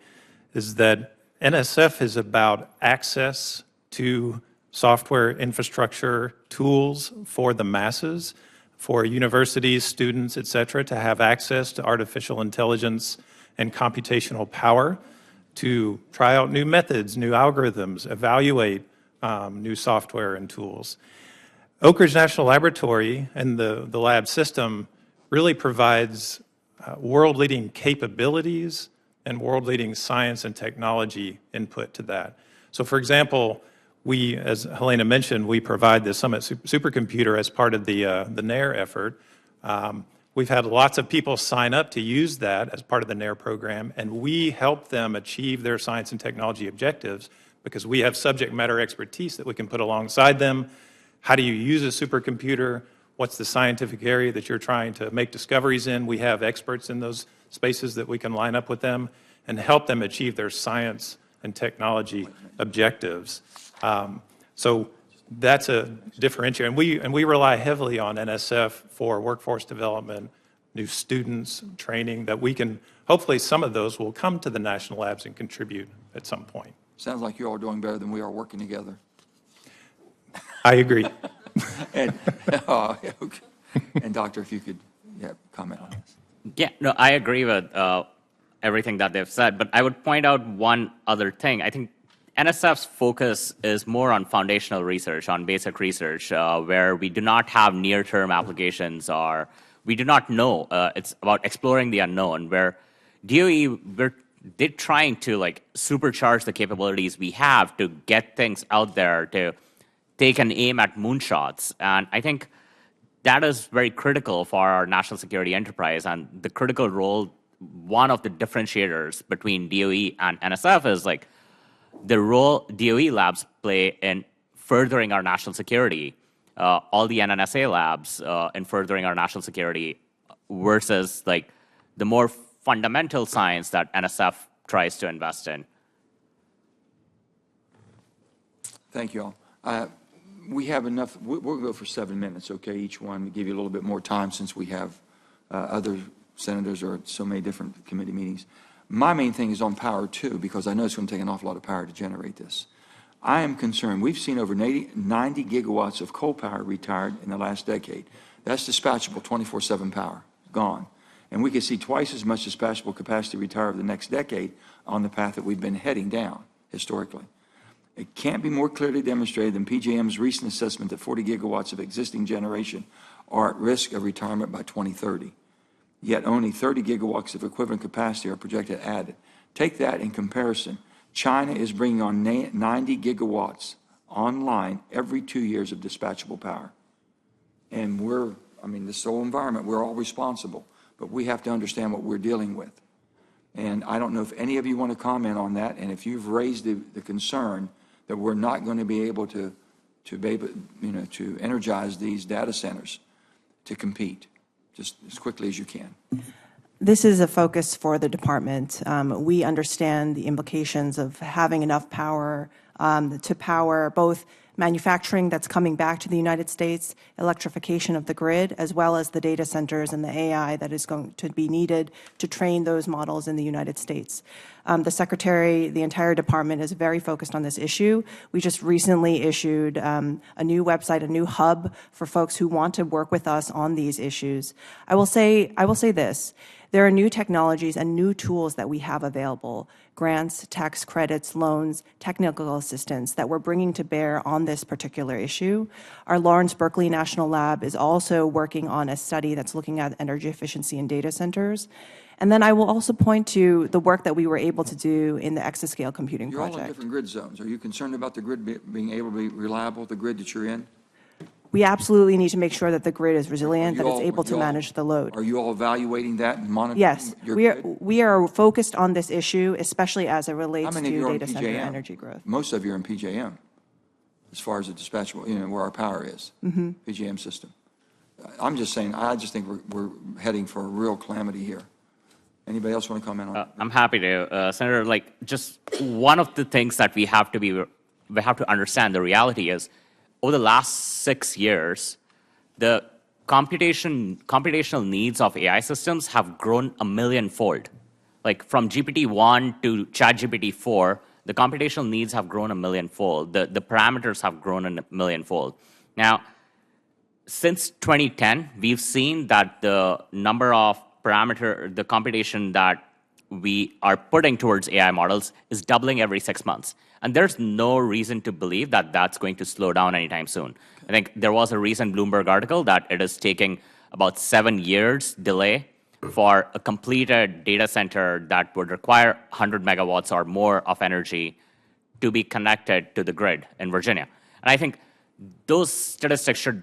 Speaker 5: is that NSF is about access to software infrastructure tools for the masses, for universities, students, et cetera, to have access to artificial intelligence and computational power to try out new methods, new algorithms, evaluate new software and tools. Oak Ridge National Laboratory and the lab system really provides world-leading capabilities and world-leading science and technology input to that. So for example, we, as Helena mentioned, we provide the Summit supercomputer as part of the NAIR effort. We've had lots of people sign up to use that as part of the NAIR program, and we help them achieve their science and technology objectives because we have subject matter expertise that we can put alongside them. How do you use a supercomputer? What's the scientific area that you're trying to make discoveries in? We have experts in those spaces that we can line up with them and help them achieve their science and technology objectives. So that's a differentiator. And we rely heavily on NSF for workforce development, new students, training, that we can, hopefully some of those will come to the national labs and contribute at some point.
Speaker 1: Sounds like you're all doing better than we are working together.
Speaker 5: I agree.
Speaker 1: And, okay. And Doctor, if you could comment on this.
Speaker 6: Yeah, no, I agree with everything that they've said, but I would point out one other thing. I think NSF's focus is more on foundational research, on basic research, where we do not have near-term applications, or we do not know. It's about exploring the unknown, where DOE, they're trying to supercharge the capabilities we have to get things out there, to take an aim at moonshots. And I think that is very critical for our national security enterprise, and the critical role, one of the differentiators between DOE and NSF is the role DOE labs play in furthering our national security, all the NNSA labs in furthering our national security versus the more fundamental science that NSF tries to invest in.
Speaker 1: Thank you all. We have enough. We'll go for 7 minutes, okay, each one, to give you a little bit more time since we have other senators or so many different committee meetings. My main thing is on power, too, because I know it's going to take an awful lot of power to generate this. I am concerned. We've seen over 90 gigawatts of coal power retired in the last decade. That's dispatchable 24/7 power, gone. And we could see twice as much dispatchable capacity retire over the next decade on the path that we've been heading down historically. It can't be more clearly demonstrated than PJM's recent assessment that 40 gigawatts of existing generation are at risk of retirement by 2030. yet only 30 gigawatts of equivalent capacity are projected added. Take that in comparison. China is bringing on 90 gigawatts online every 2 years of dispatchable power. And this whole environment, we're all responsible, but we have to understand what we're dealing with. And I don't know if any of you want to comment on that, and if you've raised the concern that we're not going to be able to energize these data centers to compete, just as quickly as you can.
Speaker 4: This is a focus for the department. We understand the implications of having enough power to power both manufacturing that's coming back to the United States, electrification of the grid, as well as the data centers and the AI that is going to be needed to train those models in the United States. The Secretary, the entire department is very focused on this issue. We just recently issued a new website, a new hub for folks who want to work with us on these issues. I will say this. There are new technologies and new tools that we have available, grants, tax credits, loans, technical assistance that we're bringing to bear on this particular issue. Our Lawrence Berkeley National Lab is also working on a study that's looking at energy efficiency in data centers. And then I will also point to the work that we were able to do in the exascale computing
Speaker 1: You're
Speaker 4: project.
Speaker 1: all in different grid zones. Are you concerned about the grid being able to be reliable, the grid that you're in?
Speaker 4: We absolutely need to make sure that the grid is resilient, that it's able to manage the load.
Speaker 1: Are you all evaluating that and monitoring
Speaker 4: Yes,
Speaker 1: your grid?
Speaker 4: we are focused on this issue, especially as it
Speaker 1: How
Speaker 4: relates
Speaker 1: many of you
Speaker 4: to
Speaker 1: are in
Speaker 4: data center
Speaker 1: PJM?
Speaker 4: energy growth.
Speaker 1: Most of you are in PJM, as far as the dispatchable, where our power is, PJM system. I'm just saying, I just think we're heading for a real calamity here. Anybody else want to comment on that?
Speaker 6: I'm happy to, Senator. Just one of the things that we have to understand. The reality is, over the last 6 years, the computational needs of AI systems have grown a millionfold. Like from GPT-1 to ChatGPT-4, the computational needs have grown a millionfold. The parameters have grown a millionfold. Now, since 2010, we've seen that the number of the computation that we are putting towards AI models is doubling every 6 months. And there's no reason to believe that that's going to slow down anytime soon. I think there was a recent Bloomberg article that it is taking about 7 years delay for a completed data center that would require 100 megawatts or more of energy to be connected to the grid in Virginia. And I think those statistics should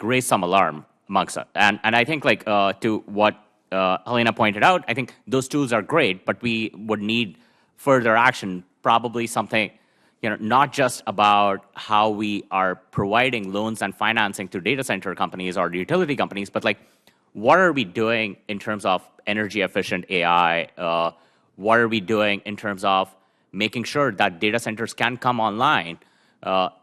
Speaker 6: raise some alarm amongst us. And I think to what Helena pointed out, I think those tools are great, but we would need further action, probably something, not just about how we are providing loans and financing to data center companies or utility companies, but what are we doing in terms of energy efficient AI? What are we doing in terms of making sure that data centers can come online,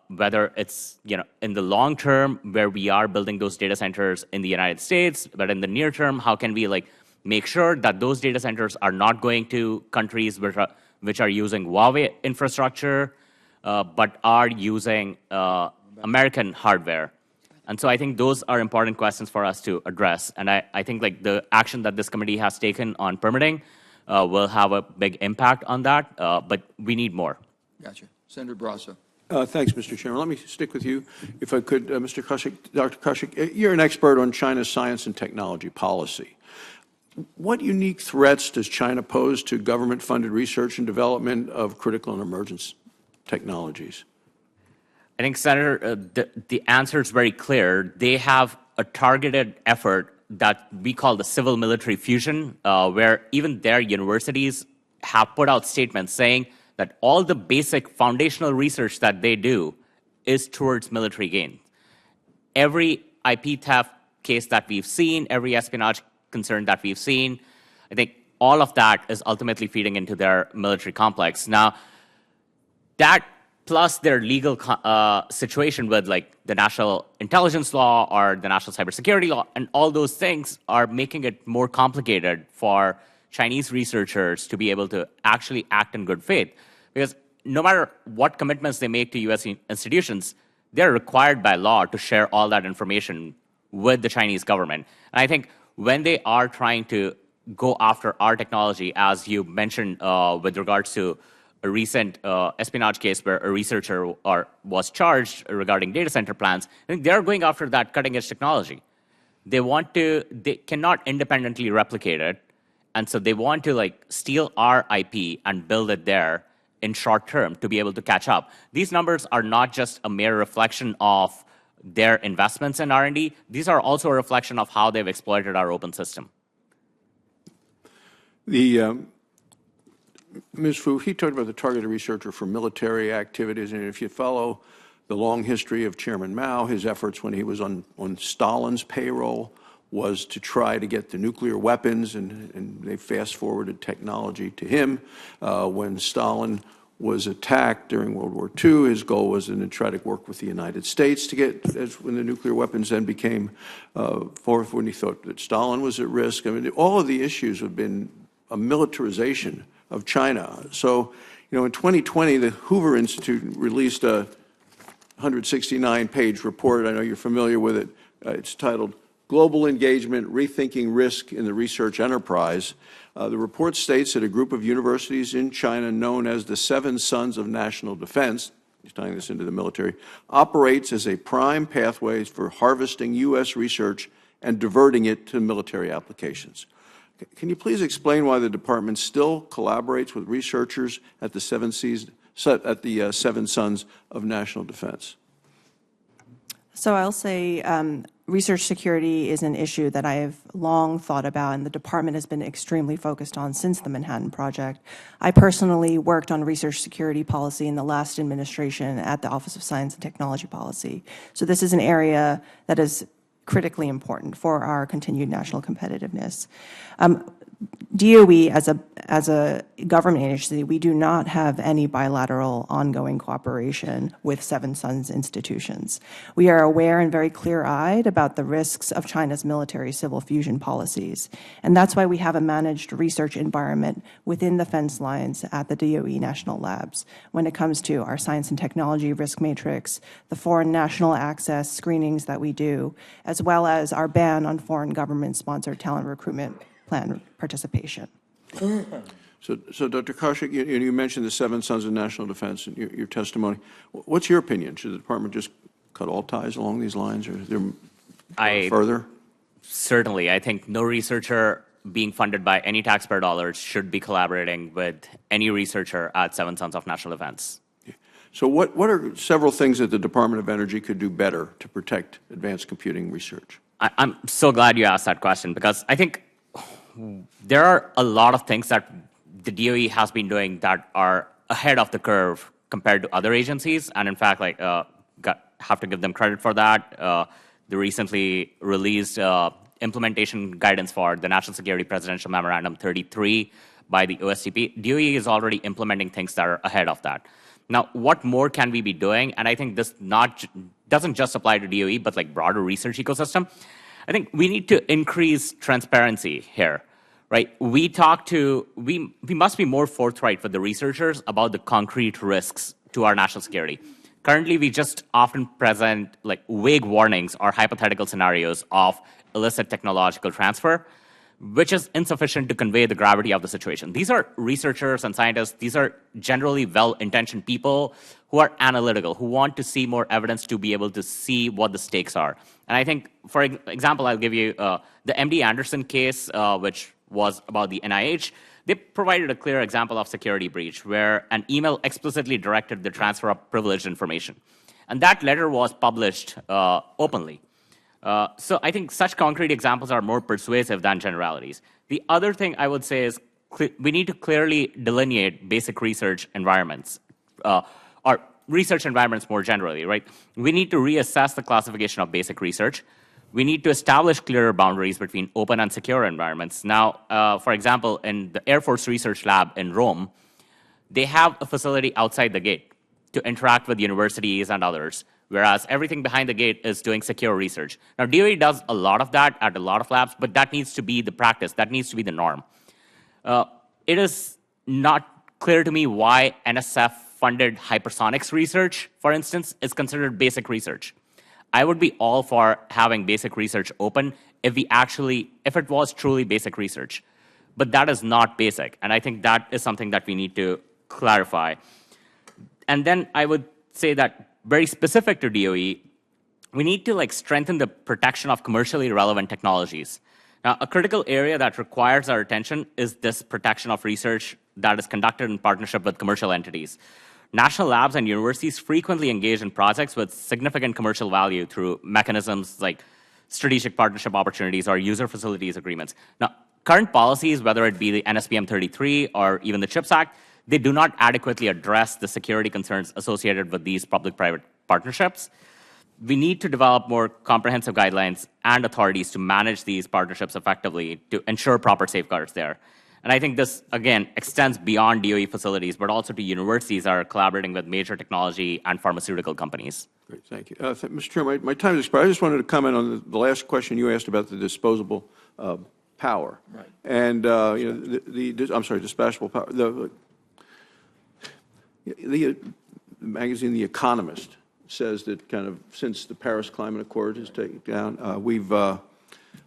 Speaker 6: whether it's in the long term where we are building those data centers in the United States, but in the near term, how can we make sure that those data centers are not going to countries which are using Huawei infrastructure, but are using American hardware? And so I think those are important questions for us to address. And I think the action that this committee has taken on permitting will have a big impact on that, but we need more.
Speaker 1: Gotcha. Senator Barrasso.
Speaker 2: Thanks, Mr. Chairman. Let me stick with you, if I could, Mr. Kaushik. Dr. Kaushik, you're an expert on China's science and technology policy. What unique threats does China pose to government-funded research and development of critical and emergent technologies?
Speaker 6: I think, Senator, the answer is very clear. They have a targeted effort that we call the civil-military fusion, where even their universities have put out statements saying that all the basic foundational research that they do is towards military gain. Every IP theft case that we've seen, every espionage concern that we've seen, I think all of that is ultimately feeding into their military complex. Now, that plus their legal situation with the national intelligence law or the national cybersecurity law, and all those things are making it more complicated for Chinese researchers to be able to actually act in good faith. Because no matter what commitments they make to U.S. institutions, they're required by law to share all that information with the Chinese government. And I think when they are trying to go after our technology, as you mentioned with regards to a recent espionage case where a researcher was charged regarding data center plans, I think they're going after that cutting-edge technology. they cannot independently replicate it. And so they want to like steal our IP and build it there in short term to be able to catch up. These numbers are not just a mere reflection of their investments in R&D. These are also a reflection of how they've exploited our open system.
Speaker 2: Ms. Fu, he talked about the targeted researcher for military activities, and if you follow the long history of Chairman Mao, his efforts when he was on Stalin's payroll was to try to get the nuclear weapons, and they fast-forwarded technology to him. When Stalin was attacked during World War II, his goal was to try to work with the United States to get, when the nuclear weapons then became forth, when he thought that Stalin was at risk. I mean, all of the issues have been a militarization of China. So, in 2020, the Hoover Institute released a 169-page report. I know you're familiar with it. It's titled Global Engagement, Rethinking Risk in the Research Enterprise. The report states that a group of universities in China known as the Seven Sons of National Defense, he's tying this into the military, operates as a prime pathway for harvesting U.S. research and diverting it to military applications. Can you please explain why the department still collaborates with researchers at the Seven Sons of National Defense?
Speaker 4: So I'll say research security is an issue that I have long thought about, and the department has been extremely focused on since the Manhattan Project. I personally worked on research security policy in the last administration at the Office of Science and Technology Policy. So this is an area that is critically important for our continued national competitiveness. DOE, as a government agency, we do not have any bilateral ongoing cooperation with Seven Sons institutions. We are aware and very clear-eyed about the risks of China's military civil fusion policies, and that's why we have a managed research environment within the fence lines at the DOE National Labs when it comes to our science and technology risk matrix, the foreign national access screenings that we do, as well as our ban on foreign government-sponsored talent recruitment plan participation.
Speaker 2: So Dr. Kaushik, you mentioned the Seven Sons of National Defense in your testimony. What's your opinion? Should the department just cut all ties along these lines, or is there further?
Speaker 6: Certainly. I think no researcher being funded by any taxpayer dollars should be collaborating with any researcher at Seven Sons of National Defense.
Speaker 2: So what are several things that the Department of Energy could do better to protect advanced computing research?
Speaker 6: I'm so glad you asked that question, because I think there are a lot of things that the DOE has been doing that are ahead of the curve compared to other agencies, and in fact, have to give them credit for that. They recently released implementation guidance for the National Security Presidential Memorandum 33 by the OSCP. DOE is already implementing things that are ahead of that. Now, what more can we be doing? And I think this doesn't just apply to DOE, but like broader research ecosystem. I think we need to increase transparency here, right? We must be more forthright with the researchers about the concrete risks to our national security. Currently, we just often present like vague warnings or hypothetical scenarios of illicit technological transfer, which is insufficient to convey the gravity of the situation. These are researchers and scientists. These are generally well-intentioned people who are analytical, who want to see more evidence to be able to see what the stakes are. And I think, for example, I'll give you the MD Anderson case, which was about the NIH. They provided a clear example of security breach where an email explicitly directed the transfer of privileged information. And that letter was published openly. So I think such concrete examples are more persuasive than generalities. The other thing I would say is we need to clearly delineate basic research environments, or research environments more generally, right? We need to reassess the classification of basic research. We need to establish clearer boundaries between open and secure environments. Now, for example, in the Air Force Research Lab in Rome, they have a facility outside the gate to interact with universities and others, whereas everything behind the gate is doing secure research. Now, DOE does a lot of that at a lot of labs, but that needs to be the practice. That needs to be the norm. It is not clear to me why NSF-funded hypersonics research, for instance, is considered basic research. I would be all for having basic research open if it was truly basic research. But that is not basic, and I think that is something that we need to clarify. And then I would say that very specific to DOE, we need to strengthen the protection of commercially relevant technologies. Now, a critical area that requires our attention is this protection of research that is conducted in partnership with commercial entities. National labs and universities frequently engage in projects with significant commercial value through mechanisms like strategic partnership opportunities or user facilities agreements. Now, current policies, whether it be the NSPM 33 or even the CHIPS Act, they do not adequately address the security concerns associated with these public-private partnerships. We need to develop more comprehensive guidelines and authorities to manage these partnerships effectively to ensure proper safeguards there. And I think this, again, extends beyond DOE facilities, but also to universities that are collaborating with major technology and pharmaceutical companies.
Speaker 2: Great, thank you. Mr. Chair, my time has expired. I just wanted to comment on the last question you asked about the disposable power.
Speaker 1: Right.
Speaker 2: And, I'm sorry, dispatchable power. The magazine The Economist says that kind of since the Paris Climate Accord has taken down,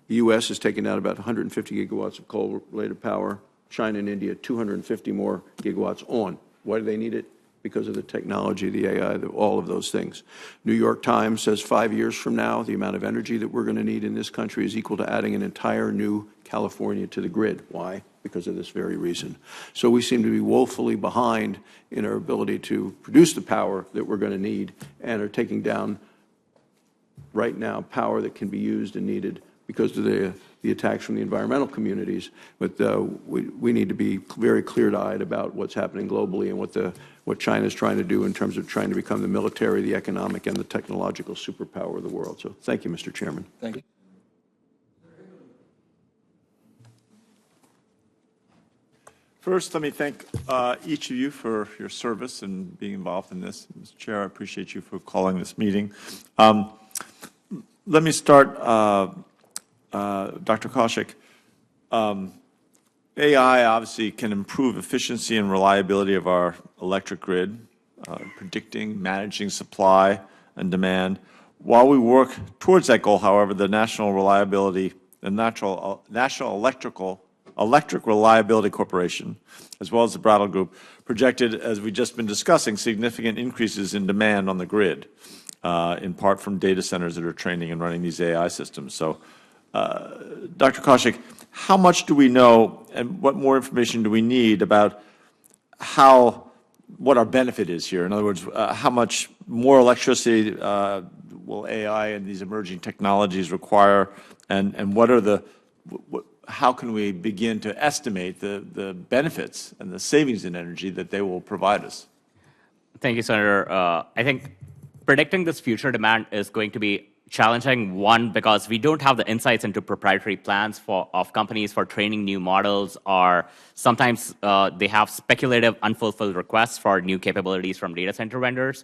Speaker 2: the U.S. has taken down about 150 gigawatts of coal-related power. China and India, 250 more gigawatts on. Why do they need it? Because of the technology, the AI, all of those things. New York Times says 5 years from now, the amount of energy that we're going to need in this country is equal to adding an entire new California to the grid. Why? Because of this very reason. So we seem to be woefully behind in our ability to produce the power that we're going to need and are taking down right now power that can be used and needed because of the attacks from the environmental communities. But we need to be very clear-eyed about what's happening globally and what China is trying to do in terms of trying to become the military, the economic, and the technological superpower of the world. So thank you, Mr. Chairman.
Speaker 1: Thank you.
Speaker 7: First, let me thank each of you for your service and being involved in this. Mr. Chair, I appreciate you for calling this meeting. Let me start, Dr. Kaushik. AI obviously can improve efficiency and reliability of our electric grid, predicting, managing supply and demand. While we work towards that goal, however, the National Reliability, the National Electric Reliability Corporation, as well as the Brattle Group, projected, as we've just been discussing, significant increases in demand on the grid, in part from data centers that are training and running these AI systems. So, Dr. Kaushik, how much do we know and what more information do we need about what our benefit is here? In other words, how much more electricity will AI and these emerging technologies require, and what are how can we begin to estimate the benefits and the savings in energy that they will provide us?
Speaker 6: Thank you, Senator. I think predicting this future demand is going to be challenging, one, because we don't have the insights into proprietary plans of companies for training new models, or sometimes they have speculative, unfulfilled requests for new capabilities from data center vendors.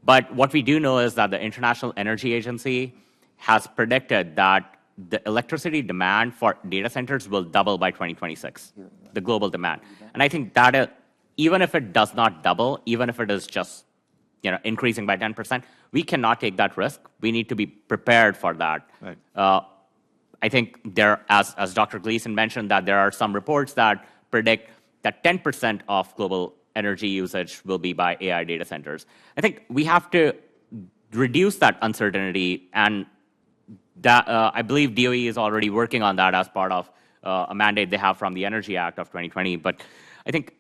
Speaker 6: But what we do know is that the International Energy Agency has predicted that the electricity demand for data centers will double by 2026, the global demand. And I think that even if it does not double, even if it is just increasing by 10%, we cannot take that risk. We need to be prepared for that.
Speaker 7: Right.
Speaker 6: I think as Dr. Gleason mentioned, that there are some reports that predict that 10% of global energy usage will be by AI data centers. I think we have to reduce that uncertainty, and that I believe DOE is already working on that as part of a mandate they have from the Energy Act of 2020. But I think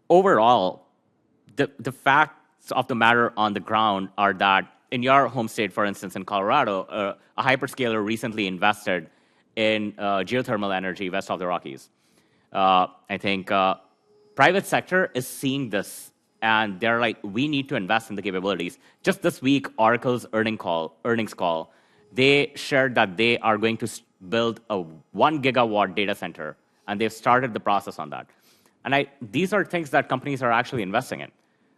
Speaker 6: overall, the facts of the matter on the ground are that in your home state, for instance, in Colorado, a hyperscaler recently invested in geothermal energy west of the Rockies. I think private sector is seeing this, and they're like, we need to invest in the capabilities. Just this week, Oracle's earnings call, they shared that they are going to build a 1 gigawatt data center, and they've started the process on that. And these are things that companies are actually investing in.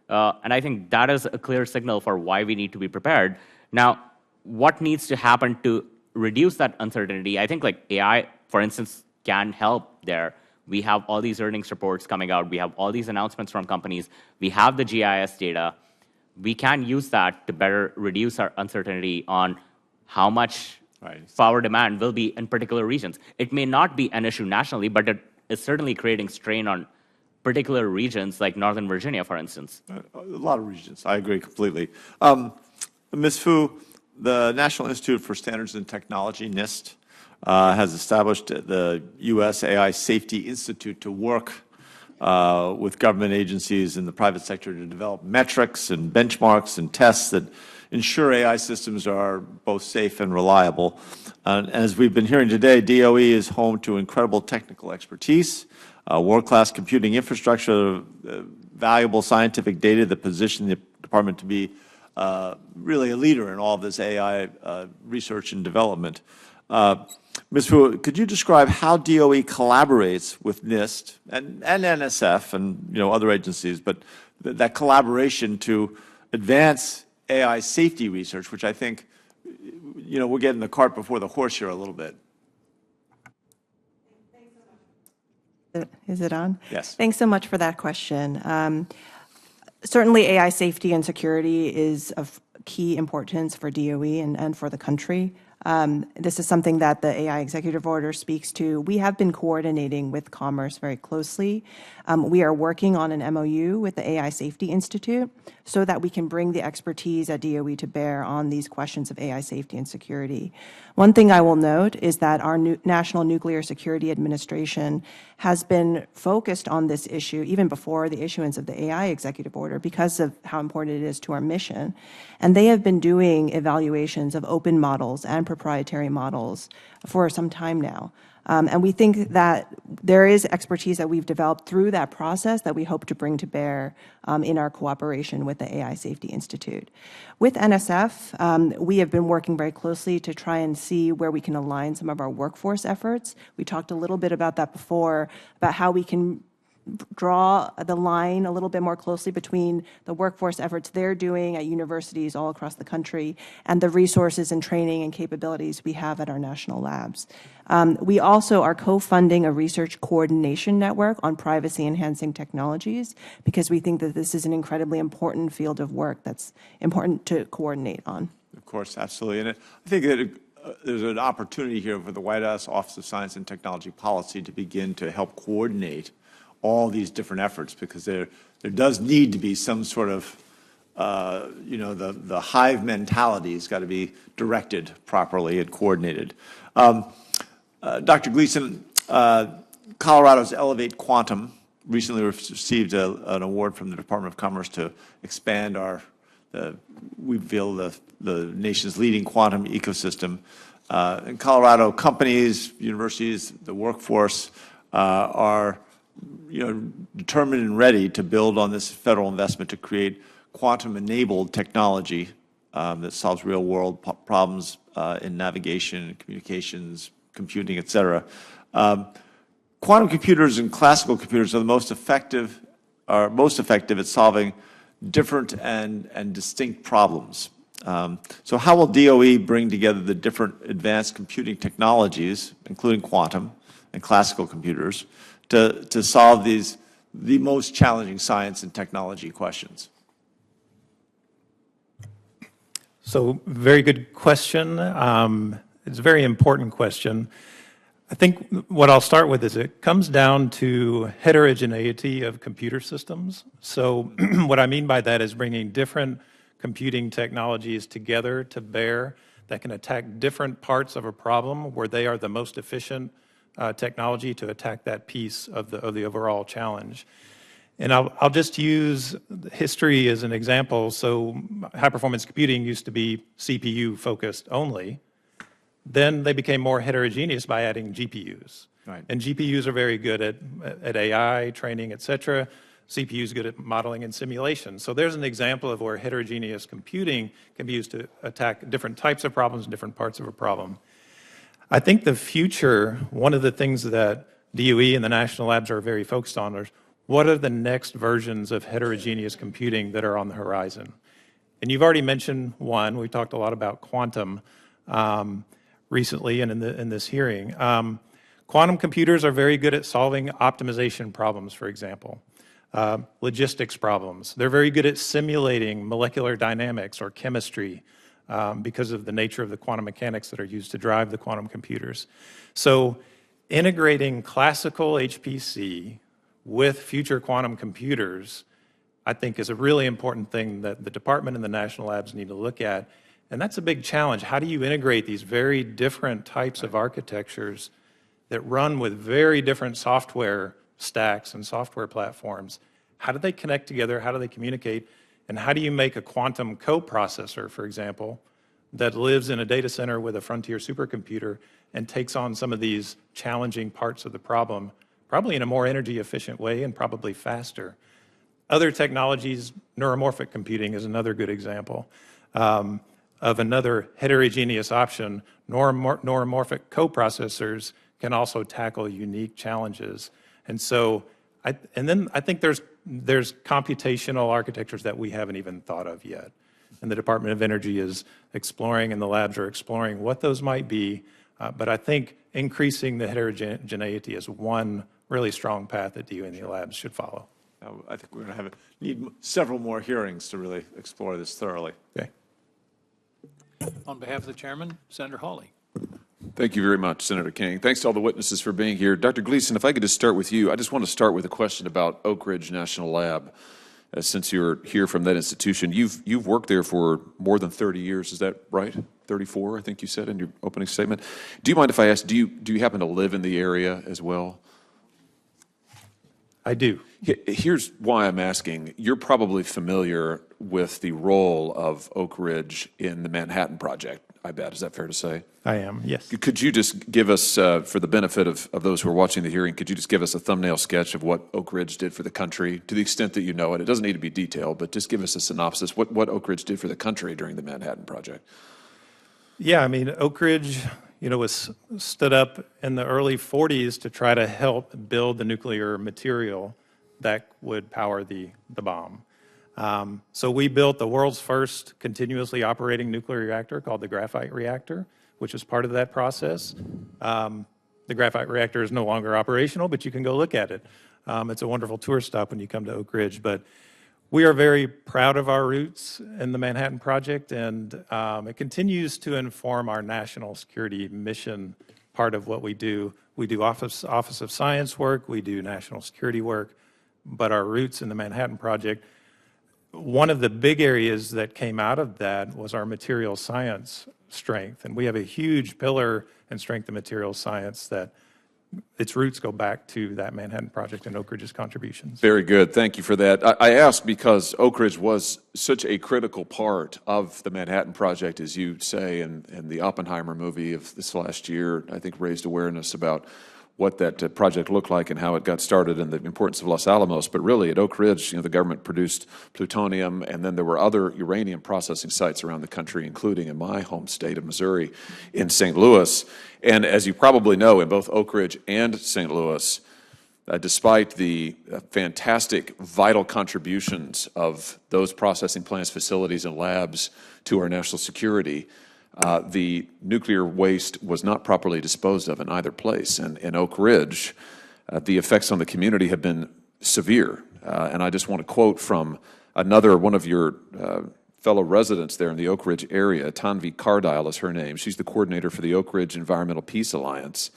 Speaker 6: And I think that is a clear signal for why we need to be prepared. Now, what needs to happen to reduce that uncertainty? I think AI, for instance, can help there. We have all these earnings reports coming out. We have all these announcements from companies. We have the GIS data. We can use that to better reduce our uncertainty on how much power demand will be in particular regions. It may not be an issue nationally, but it is certainly creating strain on particular regions like Northern Virginia, for instance.
Speaker 7: A lot of regions. I agree completely. Ms. Fu, the National Institute for Standards and Technology, NIST, has established the U.S. AI Safety Institute to work with government agencies and the private sector to develop metrics and benchmarks and tests that ensure AI systems are both safe and reliable. And as we've been hearing today, DOE is home to incredible technical expertise, world-class computing infrastructure, valuable scientific data that position the department to be really a leader in all of this AI research and development. Ms. Fu, could you describe how DOE collaborates with NIST and NSF and other agencies, but that collaboration to advance AI safety research, which I think we're getting the cart before the horse here a little bit.
Speaker 4: Is it on?
Speaker 7: Yes.
Speaker 4: Thanks so much for that question. Certainly, AI safety and security is of key importance for DOE and for the country. This is something that the AI executive order speaks to. We have been coordinating with Commerce very closely. We are working on an MOU with the AI Safety Institute so that we can bring the expertise at DOE to bear on these questions of AI safety and security. One thing I will note is that our National Nuclear Security Administration has been focused on this issue even before the issuance of the AI executive order because of how important it is to our mission. And they have been doing evaluations of open models and proprietary models for some time now. And we think that there is expertise that we've developed through that process that we hope to bring to bear in our cooperation with the AI Safety Institute. With NSF, we have been working very closely to try and see where we can align some of our workforce efforts. We talked a little bit about that before, about how we can draw the line a little bit more closely between the workforce efforts they're doing at universities all across the country and the resources and training and capabilities we have at our national labs. We also are co-funding a research coordination network on privacy-enhancing technologies because we think that this is an incredibly important field of work that's important to coordinate on.
Speaker 7: Of course, absolutely. And I think that there's an opportunity here for the White House Office of Science and Technology Policy to begin to help coordinate all these different efforts, because there does need to be some sort of, the hive mentality has got to be directed properly and coordinated. Dr. Gleason, Colorado's Elevate Quantum recently received an award from the Department of Commerce to expand we feel, the nation's leading quantum ecosystem. In Colorado, companies, universities, the workforce are determined and ready to build on this federal investment to create quantum-enabled technology that solves real-world problems in navigation, communications, computing, et cetera. Quantum computers and classical computers are the most effective at solving different and distinct problems. So how will DOE bring together the different advanced computing technologies, including quantum and classical computers, to solve the most challenging science and technology questions?
Speaker 5: So, very good question. It's a very important question. I think what I'll start with is it comes down to heterogeneity of computer systems. So what I mean by that is bringing different computing technologies together to bear that can attack different parts of a problem where they are the most efficient technology to attack that piece of the overall challenge. And I'll just use history as an example. So high-performance computing used to be CPU-focused only. Then they became more heterogeneous by adding GPUs.
Speaker 7: Right.
Speaker 5: And GPUs are very good at AI, training, et cetera. CPUs good at modeling and simulation. So there's an example of where heterogeneous computing can be used to attack different types of problems in different parts of a problem. I think the future, one of the things that DOE and the national labs are very focused on is what are the next versions of heterogeneous computing that are on the horizon? And you've already mentioned one. We talked a lot about quantum recently and in this hearing. Quantum computers are very good at solving optimization problems, for example, logistics problems. They're very good at simulating molecular dynamics or chemistry because of the nature of the quantum mechanics that are used to drive the quantum computers. So integrating classical HPC with future quantum computers, I think, is a really important thing that the department and the national labs need to look at And that's a big challenge. How do you integrate these very different types of architectures that run with very different software stacks and software platforms? How do they connect together? How do they communicate? And how do you make a quantum coprocessor, for example, that lives in a data center with a frontier supercomputer and takes on some of these challenging parts of the problem, probably in a more energy efficient way and probably faster? Other technologies, neuromorphic computing is another good example of another heterogeneous option. Neuromorphic coprocessors can also tackle unique challenges. And so, I think there's computational architectures that we haven't even thought of yet. And the Department of Energy is exploring, and the labs are exploring what those might be. But I think increasing the heterogeneity is one really strong path that DOE and the labs should follow.
Speaker 7: I think we're going to need several more hearings to really explore this thoroughly.
Speaker 5: Okay.
Speaker 8: On behalf of the chairman, Senator Hawley.
Speaker 9: Thank you very much, Senator King. Thanks to all the witnesses for being here. Dr. Gleason, if I could just start with you, I just want to start with a question about Oak Ridge National Lab. Since you're here from that institution, you've worked there for more than 30 years, is that right? 34, I think you said in your opening statement. Do you mind if I ask, do you happen to live in the area as well?
Speaker 5: I do.
Speaker 9: Here's why I'm asking. You're probably familiar with the role of Oak Ridge in the Manhattan Project, I bet. Is that fair to say?
Speaker 5: I am, yes.
Speaker 9: Could you just give us, for the benefit of those who are watching the hearing, could you just give us a thumbnail sketch of what Oak Ridge did for the country, to the extent that you know it? It doesn't need to be detailed, but just give us a synopsis, what Oak Ridge did for the country during the Manhattan Project.
Speaker 5: Yeah, I mean, Oak Ridge, was stood up in the early 40s to try to help build the nuclear material that would power the bomb. So we built the world's first continuously operating nuclear reactor called the graphite reactor, which is part of that process. The graphite reactor is no longer operational, but you can go look at it. It's a wonderful tour stop when you come to Oak Ridge. But we are very proud of our roots in the Manhattan Project, and it continues to inform our national security mission part of what we do. We do Office of Science work, we do national security work, but our roots in the Manhattan Project, one of the big areas that came out of that was our material science strength. And we have a huge pillar and strength of material science that its roots go back to that Manhattan Project and Oak Ridge's contributions.
Speaker 9: Very good. Thank you for that. I ask because Oak Ridge was such a critical part of the Manhattan Project, as you say, and the Oppenheimer movie of this last year, I think, raised awareness about what that project looked like and how it got started and the importance of Los Alamos. But really, at Oak Ridge, the government produced plutonium, and then there were other uranium processing sites around the country, including in my home state of Missouri, in St. Louis. And as you probably know, in both Oak Ridge and St. Louis, despite the fantastic, vital contributions of those processing plants, facilities, and labs to our national security, the nuclear waste was not properly disposed of in either place. And in Oak Ridge, the effects on the community have been severe. And I just want to quote from one of your fellow residents there in the Oak Ridge area. Tanvi Cardile is her name. She's the coordinator for the Oak Ridge Environmental Peace Alliance,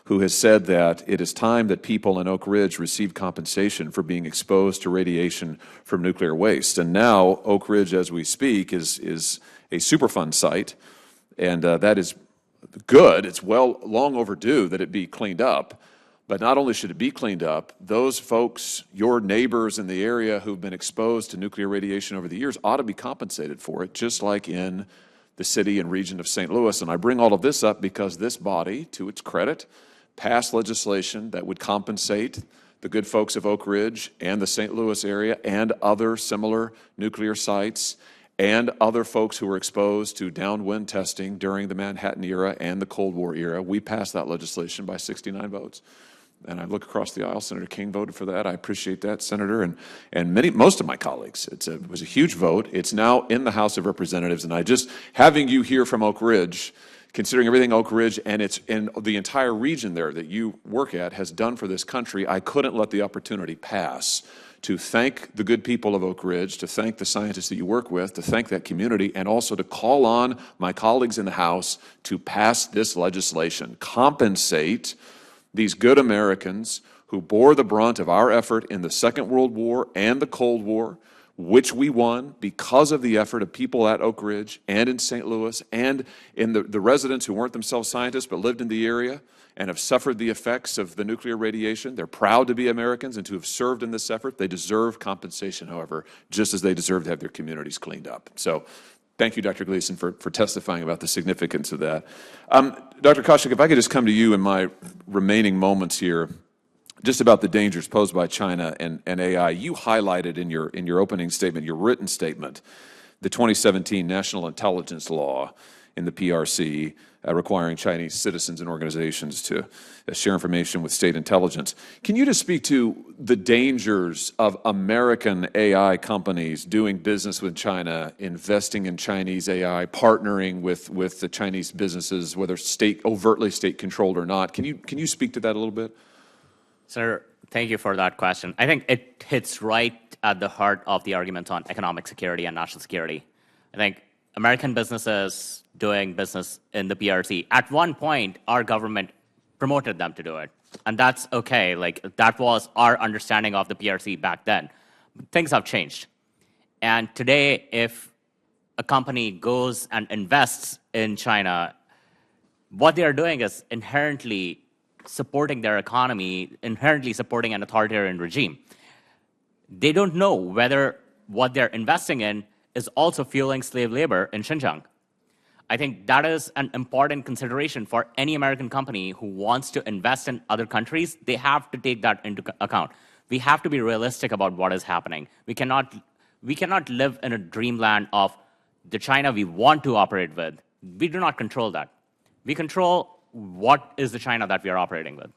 Speaker 9: who has said that it is time that people in Oak Ridge receive compensation for being exposed to radiation from nuclear waste. And now Oak Ridge, as we speak, is a Superfund site, and that is good. It's long overdue that it be cleaned up. But not only should it be cleaned up, those folks, your neighbors in the area who've been exposed to nuclear radiation over the years, ought to be compensated for it, just like in the city and region of St. Louis. And I bring all of this up because this body, to its credit, passed legislation that would compensate the good folks of Oak Ridge and the St. Louis area and other similar nuclear sites and other folks who were exposed to downwind testing during the Manhattan era and the Cold War era. We passed that legislation by 69 votes. And I look across the aisle, Senator King voted for that. I appreciate that, Senator, and most of my colleagues. It was a huge vote. It's now in the House of Representatives, and having you here from Oak Ridge, considering everything Oak Ridge and the entire region there that you work at has done for this country, I couldn't let the opportunity pass to thank the good people of Oak Ridge, to thank the scientists that you work with, to thank that community, and also to call on my colleagues in the House to pass this legislation, compensate these good Americans who bore the brunt of our effort in the Second World War and the Cold War which we won because of the effort of people at Oak Ridge and in St. Louis and in the residents who weren't themselves scientists but lived in the area and have suffered the effects of the nuclear radiation. They're proud to be Americans and to have served in this effort. They deserve compensation, however, just as they deserve to have their communities cleaned up. So thank you, Dr. Gleason, for testifying about the significance of that. Dr. Koshik, if I could just come to you in my remaining moments here, just about the dangers posed by China and AI. You highlighted in your opening statement, your written statement, the 2017 National Intelligence Law in the PRC requiring Chinese citizens and organizations to share information with state intelligence. Can you just speak to the dangers of American AI companies doing business with China, investing in Chinese AI, partnering with the Chinese businesses, whether overtly state-controlled or not? Can you speak to that a little bit?
Speaker 6: Sir, thank you for that question. I think it hits right at the heart of the argument on economic security and national security. I think American businesses doing business in the PRC, at one point, our government promoted them to do it. And that's okay. Like, that was our understanding of the PRC back then. Things have changed. And today, if a company goes and invests in China, what they are doing is inherently supporting their economy, inherently supporting an authoritarian regime. They don't know whether what they're investing in is also fueling slave labor in Xinjiang. I think that is an important consideration for any American company who wants to invest in other countries. They have to take that into account. We have to be realistic about what is happening. We cannot live in a dreamland of the China we want to operate with. We do not control that. We control what is the China that we are operating with.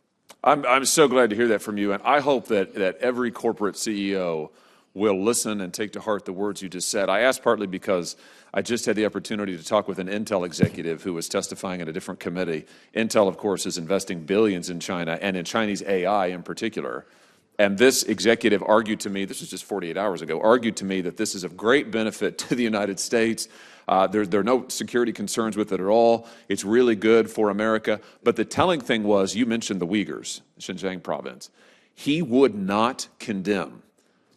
Speaker 9: I'm so glad to hear that from you, and I hope that every corporate CEO will listen and take to heart the words you just said. I asked partly because I just had the opportunity to talk with an Intel executive who was testifying at a different committee. Intel, of course, is investing billions in China and in Chinese AI in particular. And this executive argued to me, this was just 48 hours ago, argued to me that this is of great benefit to the United States. There are no security concerns with it at all. It's really good for America. But the telling thing was, you mentioned the Uyghurs, Xinjiang province. He would not condemn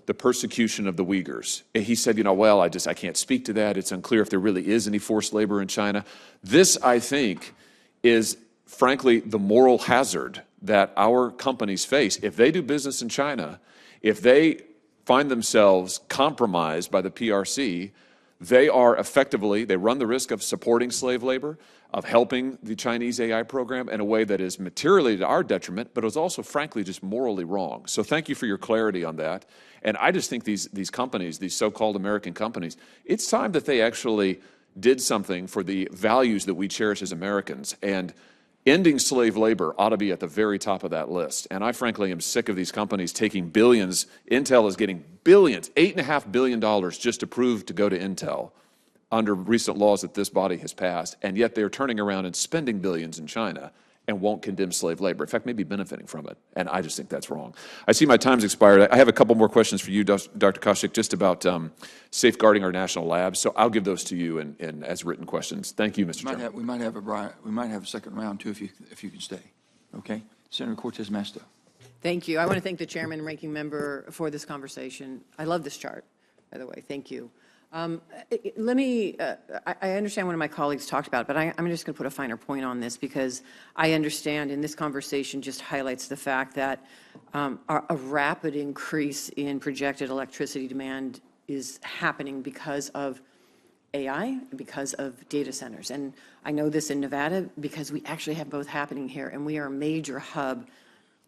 Speaker 9: the persecution of the Uyghurs. And he said, well, I can't speak to that. It's unclear if there really is any forced labor in China. This, I think, is frankly the moral hazard that our companies face. If they do business in China, if they find themselves compromised by the PRC, they run the risk of supporting slave labor, of helping the Chinese AI program in a way that is materially to our detriment, but is also, frankly, just morally wrong. So thank you for your clarity on that. And I just think these companies, these so-called American companies, it's time that they actually did something for the values that we cherish as Americans. And ending slave labor ought to be at the very top of that list. And I, frankly, am sick of these companies taking billions. Intel is getting billions, $8.5 billion just approved to go to Intel under recent laws that this body has passed, and yet they're turning around and spending billions in China and won't condemn slave labor. In fact, maybe benefiting from it. And I just think that's wrong. I see my time's expired. I have a couple more questions for you, Dr. Koshik, just about safeguarding our national labs. So I'll give those to you as written questions. Thank you, Mr. Chairman.
Speaker 1: We might have a second round, too, if you can stay. Okay? Senator Cortez Masto.
Speaker 10: Thank you. I want to thank the chairman and ranking member for this conversation. I love this chart, by the way. Thank you. I understand one of my colleagues talked about it, but I'm just going to put a finer point on this because I understand, and this conversation just highlights the fact that a rapid increase in projected electricity demand is happening because of AI and because of data centers. And I know this in Nevada because we actually have both happening here, and we are a major hub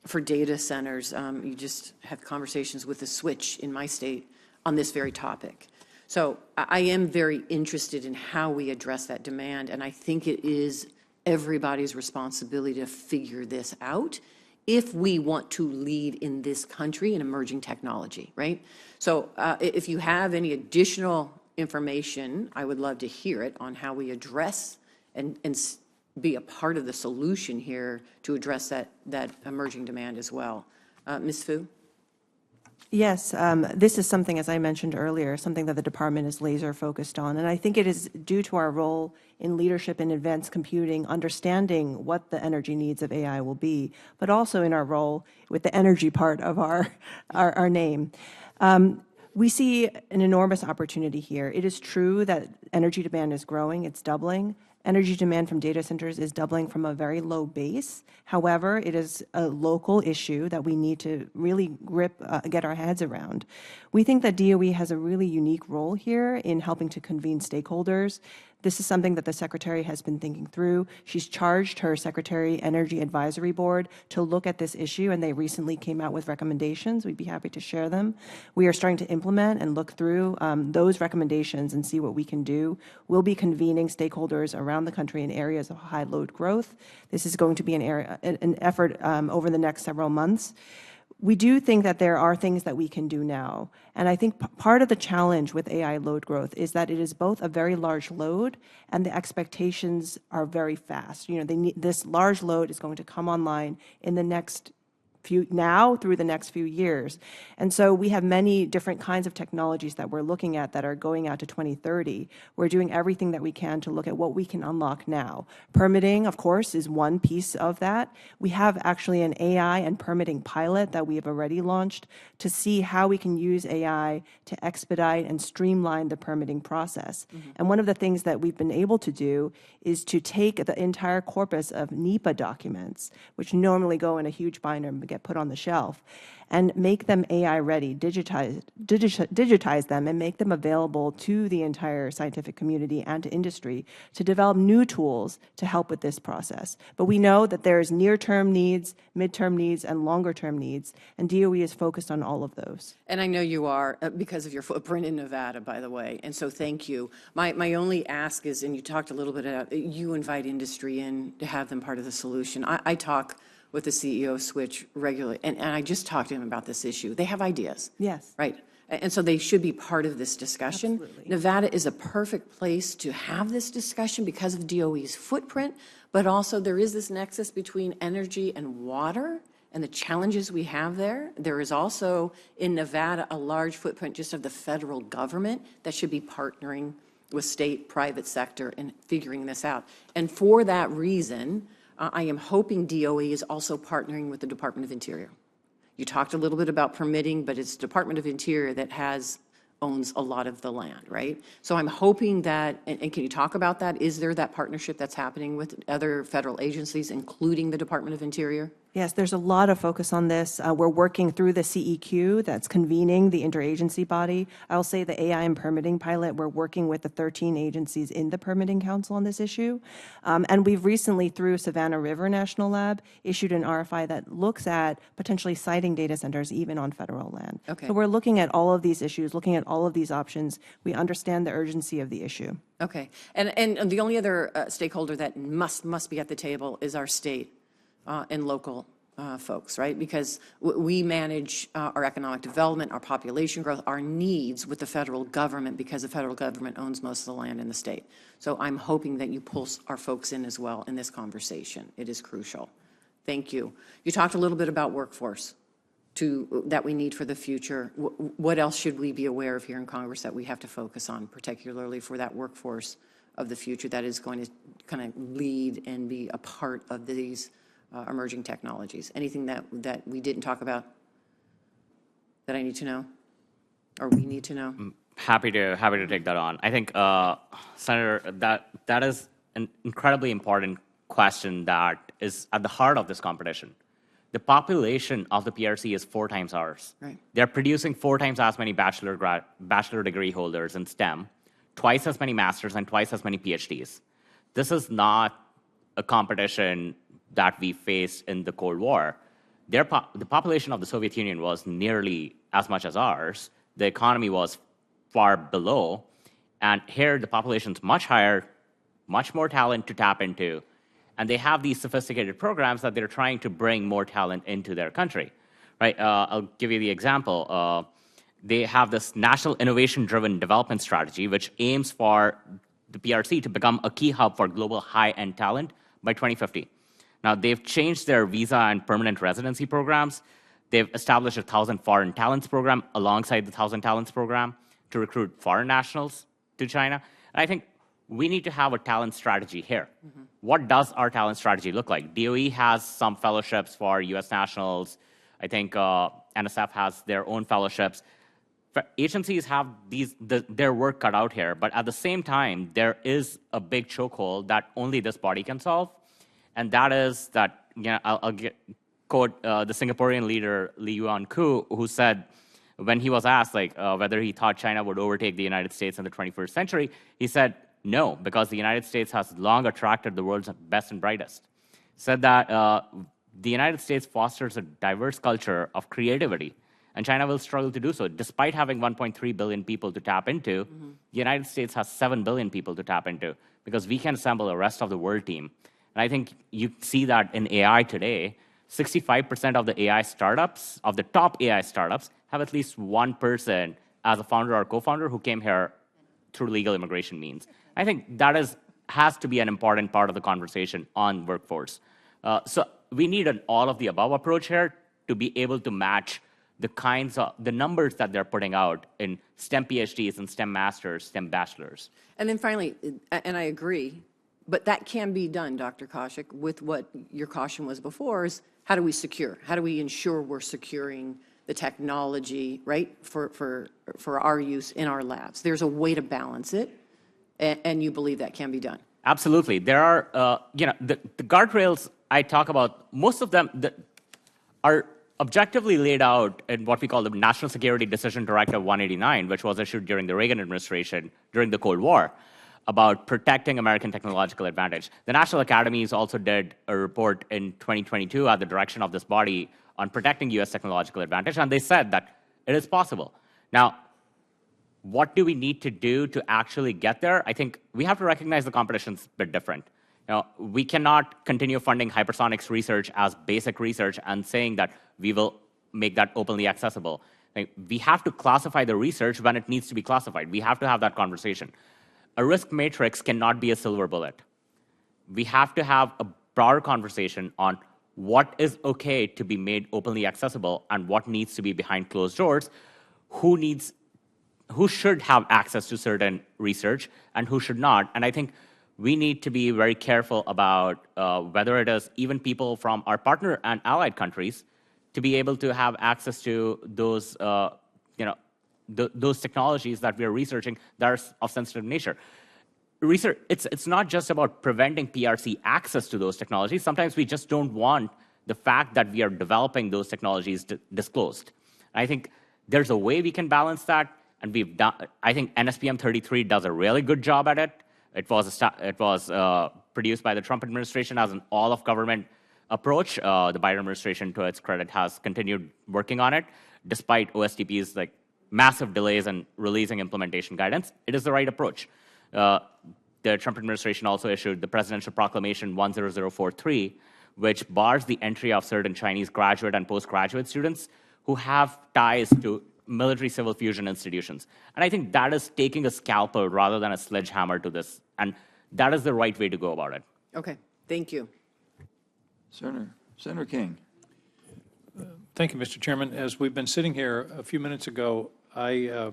Speaker 10: for data centers. You just have conversations with the Switch in my state on this very topic. So I am very interested in how we address that demand, and I think it is everybody's responsibility to figure this out if we want to lead in this country in emerging technology, right? So if you have any additional information, I would love to hear it on how we address and be a part of the solution here to address that emerging demand as well. Ms. Fu?
Speaker 4: Yes, this is something, as I mentioned earlier, something that the department is laser focused on. And I think it is due to our role in leadership in advanced computing, understanding what the energy needs of AI will be, but also in our role with the energy part of our name. We see an enormous opportunity here. It is true that energy demand is growing, it's doubling. Energy demand from data centers is doubling from a very low base. However, it is a local issue that we need to really get our heads around. We think that DOE has a really unique role here in helping to convene stakeholders. This is something that the Secretary has been thinking through. She's charged her Secretary Energy Advisory Board to look at this issue, and they recently came out with recommendations. We'd be happy to share them. We are starting to implement and look through those recommendations and see what we can do. We'll be convening stakeholders around the country in areas of high load growth. This is going to be an effort over the next several months. We do think that there are things that we can do now. And I think part of the challenge with AI load growth is that it is both a very large load and the expectations are very fast. You know, this large load is going to come online in the next now through the next few years. And so we have many different kinds of technologies that we're looking at that are going out to 2030. We're doing everything that we can to look at what we can unlock now. Permitting, of course, is one piece of that. We have actually an AI and permitting pilot that we have already launched to see how we can use AI to expedite and streamline the permitting process. And one of the things that we've been able to do is to take the entire corpus of NEPA documents, which normally go in a huge binder and get put on the shelf, and make them AI ready, digitize them and make them available to the entire scientific community and to industry to develop new tools to help with this process. But we know that there's near-term needs, mid-term needs, and longer-term needs, and DOE is focused on all of those.
Speaker 10: And I know you are, because of your footprint in Nevada, by the way, and so thank you. My only ask is, and you talked a little bit about, you invite industry in to have them part of the solution. I talk with the CEO of Switch regularly, and I just talked to him about this issue. They have ideas.
Speaker 4: Yes.
Speaker 10: Right. And so they should be part of this discussion.
Speaker 4: Absolutely.
Speaker 10: Nevada is a perfect place to have this discussion because of DOE's footprint, but also there is this nexus between energy and water and the challenges we have there. There is also in Nevada a large footprint just of the federal government that should be partnering with state, private sector in figuring this out. And for that reason, I am hoping DOE is also partnering with the Department of Interior. You talked a little bit about permitting, but it's Department of Interior that owns a lot of the land, right? So I'm hoping that, and can you talk about that? Is there that partnership that's happening with other federal agencies, including the Department of Interior?
Speaker 4: Yes, there's a lot of focus on this. We're working through the CEQ that's convening the interagency body. I'll say the AI and permitting pilot, we're working with the 13 agencies in the Permitting Council on this issue. And we've recently, through Savannah River National Lab, issued an RFI that looks at potentially siting data centers even on federal land.
Speaker 10: Okay.
Speaker 4: So we're looking at all of these issues, looking at all of these options. We understand the urgency of the issue.
Speaker 10: Okay. And the only other stakeholder that must be at the table is our state and local folks, right? Because we manage our economic development, our population growth, our needs with the federal government because the federal government owns most of the land in the state. So I'm hoping that you pull our folks in as well in this conversation. It is crucial. Thank you. You talked a little bit about workforce that we need for the future. What else should we be aware of here in Congress that we have to focus on, particularly for that workforce of the future that is going to kind of lead and be a part of these emerging technologies? Anything that we didn't talk about that I need to know or we need to know?
Speaker 6: Happy to take that on. I think, Senator, that is an incredibly important question that is at the heart of this competition. The population of the PRC is 4 times ours.
Speaker 10: Right.
Speaker 6: They're producing 4 times as many bachelor degree holders in STEM, twice as many masters, and twice as many PhDs. This is not a competition that we faced in the Cold War. The population of the Soviet Union was nearly as much as ours. The economy was far below. And here, the population's much higher, much more talent to tap into. And they have these sophisticated programs that they're trying to bring more talent into their country. Right? I'll give you the example. They have this National Innovation-Driven Development Strategy, which aims for the PRC to become a key hub for global high-end talent by 2050. Now, they've changed their visa and permanent residency programs. They've established a 1,000 Foreign Talents program alongside the 1,000 Talents program to recruit foreign nationals to China. And I think we need to have a talent strategy here. Mm-hmm. What does our talent strategy look like? DOE has some fellowships for U.S. nationals. I think NSF has their own fellowships. agencies have their work cut out here, but at the same time, there is a big chokehold that only this body can solve, and that is that, I'll quote the Singaporean leader, Lee Yuan Koo, who said, when he was asked whether he thought China would overtake the United States in the 21st century, he said, no, because the United States has long attracted the world's best and brightest. Said that the United States fosters a diverse culture of creativity, and China will struggle to do so. Despite having 1.3 billion people to tap into, the United States has 7 billion people to tap into, because we can assemble a rest of the world team. And I think you see that in AI today. 65% of the AI startups, of the top AI startups, have at least one person as a founder or co-founder who came here through legal immigration means. I think that has to be an important part of the conversation on workforce. So we need an all-of-the-above approach here to be able to match the numbers that they're putting out in STEM PhDs and STEM masters, STEM bachelors.
Speaker 10: And then finally, and I agree, but that can be done, Dr. Kaushik, with what your caution was before, is how do we secure? How do we ensure we're securing the technology, right, for our use in our labs? There's a way to balance it, and you believe that can be done.
Speaker 6: Absolutely. There are, the guardrails I talk about, most of them are objectively laid out in what we call the National Security Decision Directive 189, which was issued during the Reagan administration during the Cold War, about protecting American technological advantage. The National Academies also did a report in 2022 at the direction of this body on protecting U.S. technological advantage, and they said that it is possible. Now, what do we need to do to actually get there? I think we have to recognize the competition's a bit different. We cannot continue funding hypersonics research as basic research and saying that we will make that openly accessible. We have to classify the research when it needs to be classified. We have to have that conversation. A risk matrix cannot be a silver bullet. We have to have a broader conversation on what is okay to be made openly accessible and what needs to be behind closed doors, who should have access to certain research and who should not. And I think we need to be very careful about whether it is even people from our partner and allied countries to be able to have access to those those technologies that we are researching that are of sensitive nature. Research, it's not just about preventing PRC access to those technologies. Sometimes we just don't want the fact that we are developing those technologies disclosed. And I think there's a way we can balance that, and we've done. I think NSPM 33 does a really good job at it. It was produced by the Trump administration as an all-of-government approach. The Biden administration, to its credit, has continued working on it, despite OSTP's massive delays in releasing implementation guidance. It is the right approach. The Trump administration also issued the Presidential Proclamation 10043, which bars the entry of certain Chinese graduate and postgraduate students who have ties to military civil fusion institutions. And I think that is taking a scalpel rather than a sledgehammer to this. And that is the right way to go about it.
Speaker 10: Okay, thank you.
Speaker 1: Senator King.
Speaker 8: Thank you, Mr. Chairman. As we've been sitting here a few minutes ago, I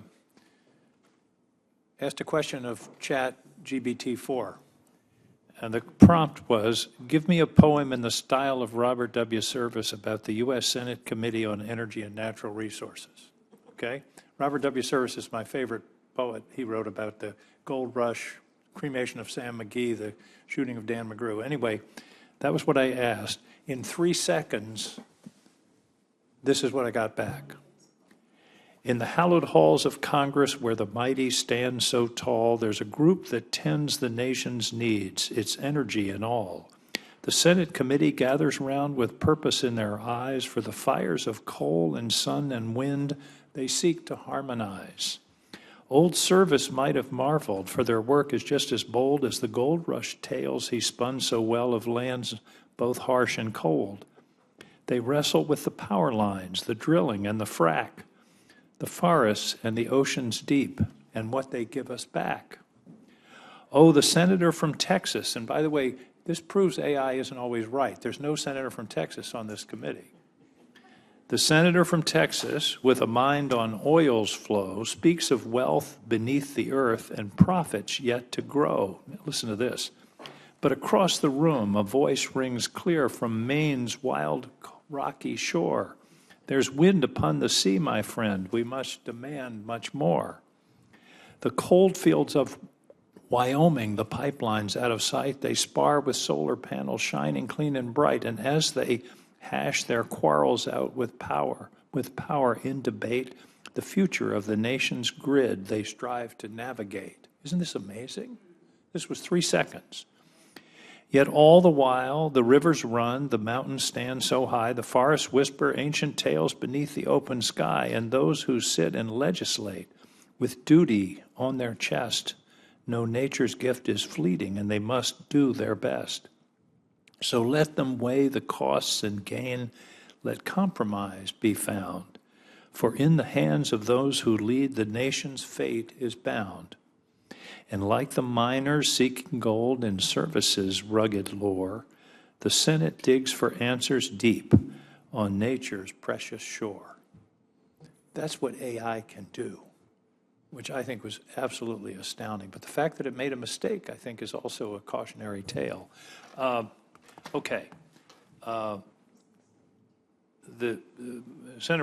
Speaker 8: asked a question of ChatGPT-4. And the prompt was, give me a poem in the style of Robert W. Service about the U.S. Senate Committee on Energy and Natural Resources. Okay? Robert W. Service is my favorite poet. He wrote about the gold rush, cremation of Sam McGee, the shooting of Dan McGrew. Anyway, that was what I asked. In 3 seconds, this is what I got back. In the hallowed halls of Congress where the mighty stand so tall, there's a group that tends the nation's needs, its energy and all. The Senate committee gathers round with purpose in their eyes, for the fires of coal and sun and wind they seek to harmonize. Old Service might have marveled, for their work is just as bold as the gold rush tales he spun so well of lands both harsh and cold. They wrestle with the power lines, the drilling and the frack, the forests and the oceans deep, and what they give us back. Oh, the senator from Texas, and by the way, this proves AI isn't always right. There's no senator from Texas on this committee. The senator from Texas, with a mind on oil's flow, speaks of wealth beneath the earth and profits yet to grow. Listen to this. But across the room, a voice rings clear from Maine's wild, rocky shore. There's wind upon the sea, my friend. We must demand much more. The cold fields of Wyoming, the pipelines out of sight, they spar with solar panels shining clean and bright, and as they hash their quarrels out with power in debate, the future of the nation's grid they strive to navigate. Isn't this amazing? This was 3 seconds. Yet all the while, the rivers run, the mountains stand so high, the forests whisper ancient tales beneath the open sky, and those who sit and legislate with duty on their chest know nature's gift is fleeting, and they must do their best. So let them weigh the costs and gain, let compromise be found, for in the hands of those who lead, the nation's fate is bound. And like the miners seeking gold in service's rugged lore, the Senate digs for answers deep on nature's precious shore. That's what AI can do, which I think was absolutely astounding. But the fact that it made a mistake, I think, is also a cautionary tale. Senator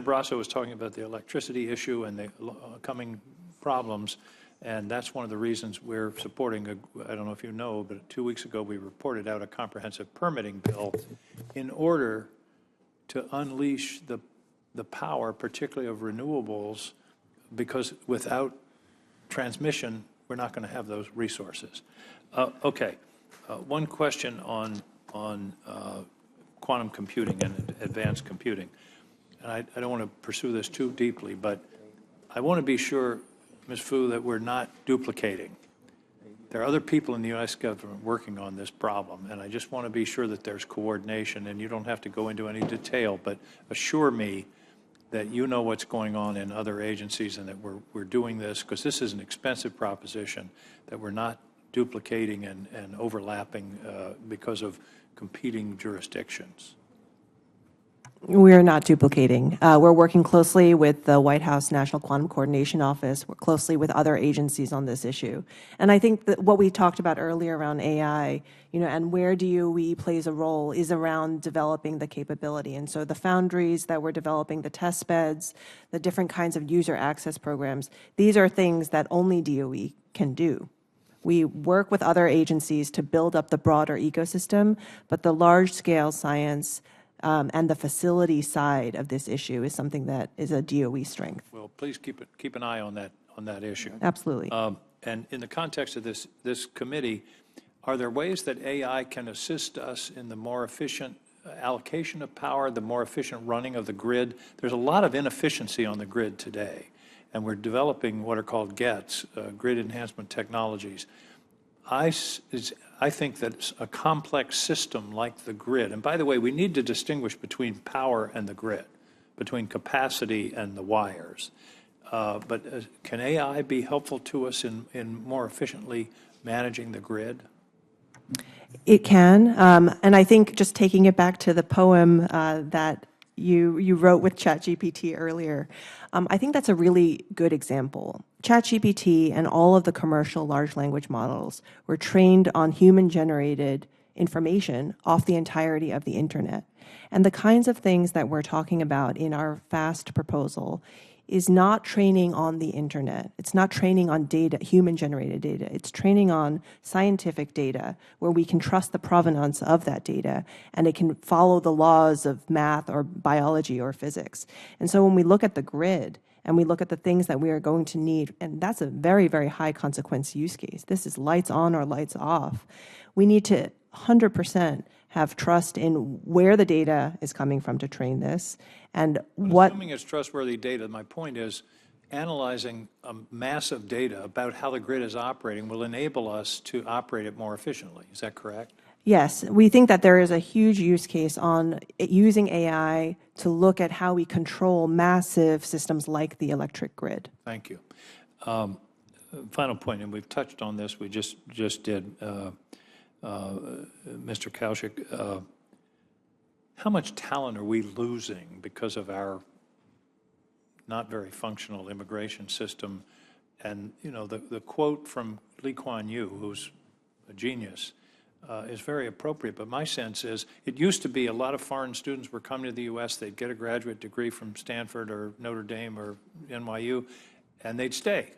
Speaker 8: Barrasso was talking about the electricity issue and the coming problems, and that's one of the reasons we're supporting, I don't know if you know, but 2 weeks ago we reported out a comprehensive permitting bill in order to unleash the power, particularly of renewables, because without transmission, we're not going to have those resources. One question on quantum computing and advanced computing. And I don't want to pursue this too deeply, but I want to be sure, Ms. Fu, that we're not duplicating. There are other people in the U.S. government working on this problem, and I just want to be sure that there's coordination, and you don't have to go into any detail, but assure me that you know what's going on in other agencies and that we're doing this, because this is an expensive proposition, that we're not duplicating and overlapping because of competing jurisdictions.
Speaker 4: We're not duplicating. We're working closely with the White House National Quantum Coordination Office. We're closely with other agencies on this issue. And I think that what we talked about earlier around AI, and where DOE plays a role is around developing the capability. And so the foundries that we're developing, the test beds, the different kinds of user access programs, these are things that only DOE can do. We work with other agencies to build up the broader ecosystem, but the large-scale science and the facility side of this issue is something that is a DOE strength.
Speaker 8: Well, please keep an eye on that issue.
Speaker 4: Absolutely.
Speaker 8: And in the context of this committee, are there ways that AI can assist us in the more efficient allocation of power, the more efficient running of the grid? There's a lot of inefficiency on the grid today, and we're developing what are called GETs, grid enhancement technologies. I think that a complex system like the grid, and by the way, we need to distinguish between power and the grid, between capacity and the wires. But can AI be helpful to us in more efficiently managing the grid?
Speaker 4: It can, and I think just taking it back to the poem that you wrote with ChatGPT earlier, I think that's a really good example. ChatGPT and all of the commercial large language models were trained on human-generated information off the entirety of the internet. And the kinds of things that we're talking about in our FAST proposal is not training on the internet. It's not training on data, human-generated data. It's training on scientific data where we can trust the provenance of that data and it can follow the laws of math or biology or physics. And so when we look at the grid and we look at the things that we are going to need, and that's a very, very high consequence use case. This is lights on or lights off. We need to 100% have trust in where the data is coming from to train this and what.
Speaker 8: Assuming it's trustworthy data, my point is analyzing massive data about how the grid is operating will enable us to operate it more efficiently. Is that correct?
Speaker 4: Yes, we think that there is a huge use case on using AI to look at how we control massive systems like the electric grid.
Speaker 8: Thank you. Final point, and we've touched on this, we just did, Mr. Kaushik, how much talent are we losing because of our not very functional immigration system? And, the quote from Lee Kuan Yew, who's a genius, is very appropriate. But my sense is, it used to be a lot of foreign students were coming to the U.S., they'd get a graduate degree from Stanford or Notre Dame or NYU, and they'd stay.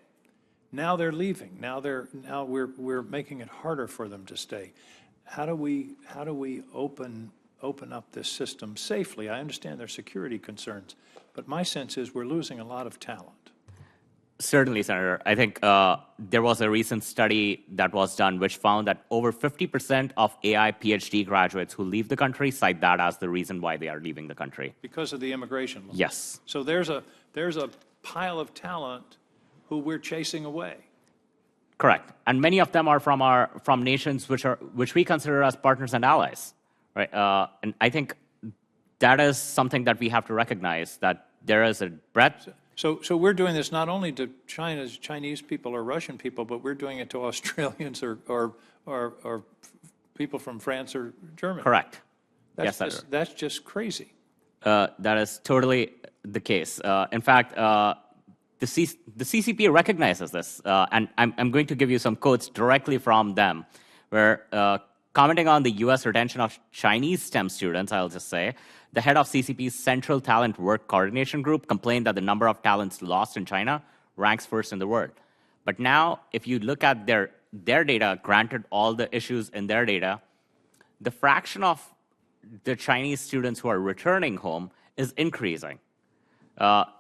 Speaker 8: Now they're leaving. Now we're making it harder for them to stay. How do we open up this system safely? I understand there's security concerns, but my sense is we're losing a lot of talent.
Speaker 6: Certainly, Senator. I think there was a recent study that was done which found that over 50% of AI PhD graduates who leave the country cite that as the reason why they are leaving the country.
Speaker 8: Because of the immigration law.
Speaker 6: Yes.
Speaker 8: So there's a pile of talent who we're chasing away.
Speaker 6: Correct. And many of them are from nations which we consider as partners and allies. Right? And I think that is something that we have to recognize, that there is a breadth.
Speaker 8: So we're doing this not only to Chinese people or Russian people, but we're doing it to Australians or people from France or Germany.
Speaker 6: Correct.
Speaker 8: That's just crazy.
Speaker 6: That is totally the case. In fact, the CCP recognizes this, and I'm going to give you some quotes directly from them, where commenting on the U.S. retention of Chinese STEM students, I'll just say, the head of CCP's Central Talent Work Coordination Group complained that the number of talents lost in China ranks first in the world. But now, if you look at their data, granted all the issues in their data, the fraction of the Chinese students who are returning home is increasing.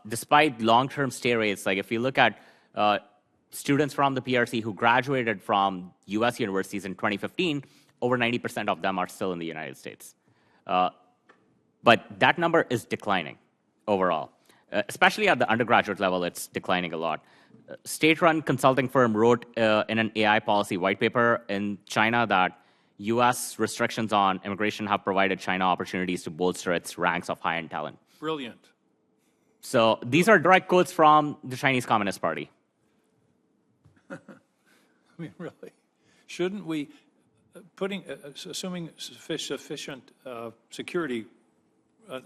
Speaker 6: Despite long-term stay rates, like if you look at students from the PRC who graduated from U.S. universities in 2015, over 90% of them are still in the United States. But that number is declining overall. Especially at the undergraduate level, it's declining a lot. State-run consulting firm wrote in an AI policy white paper in China that U.S. restrictions on immigration have provided China opportunities to bolster its ranks of high-end talent.
Speaker 8: Brilliant.
Speaker 6: So these are direct quotes from the Chinese Communist Party.
Speaker 8: I mean, really, shouldn't we, assuming sufficient security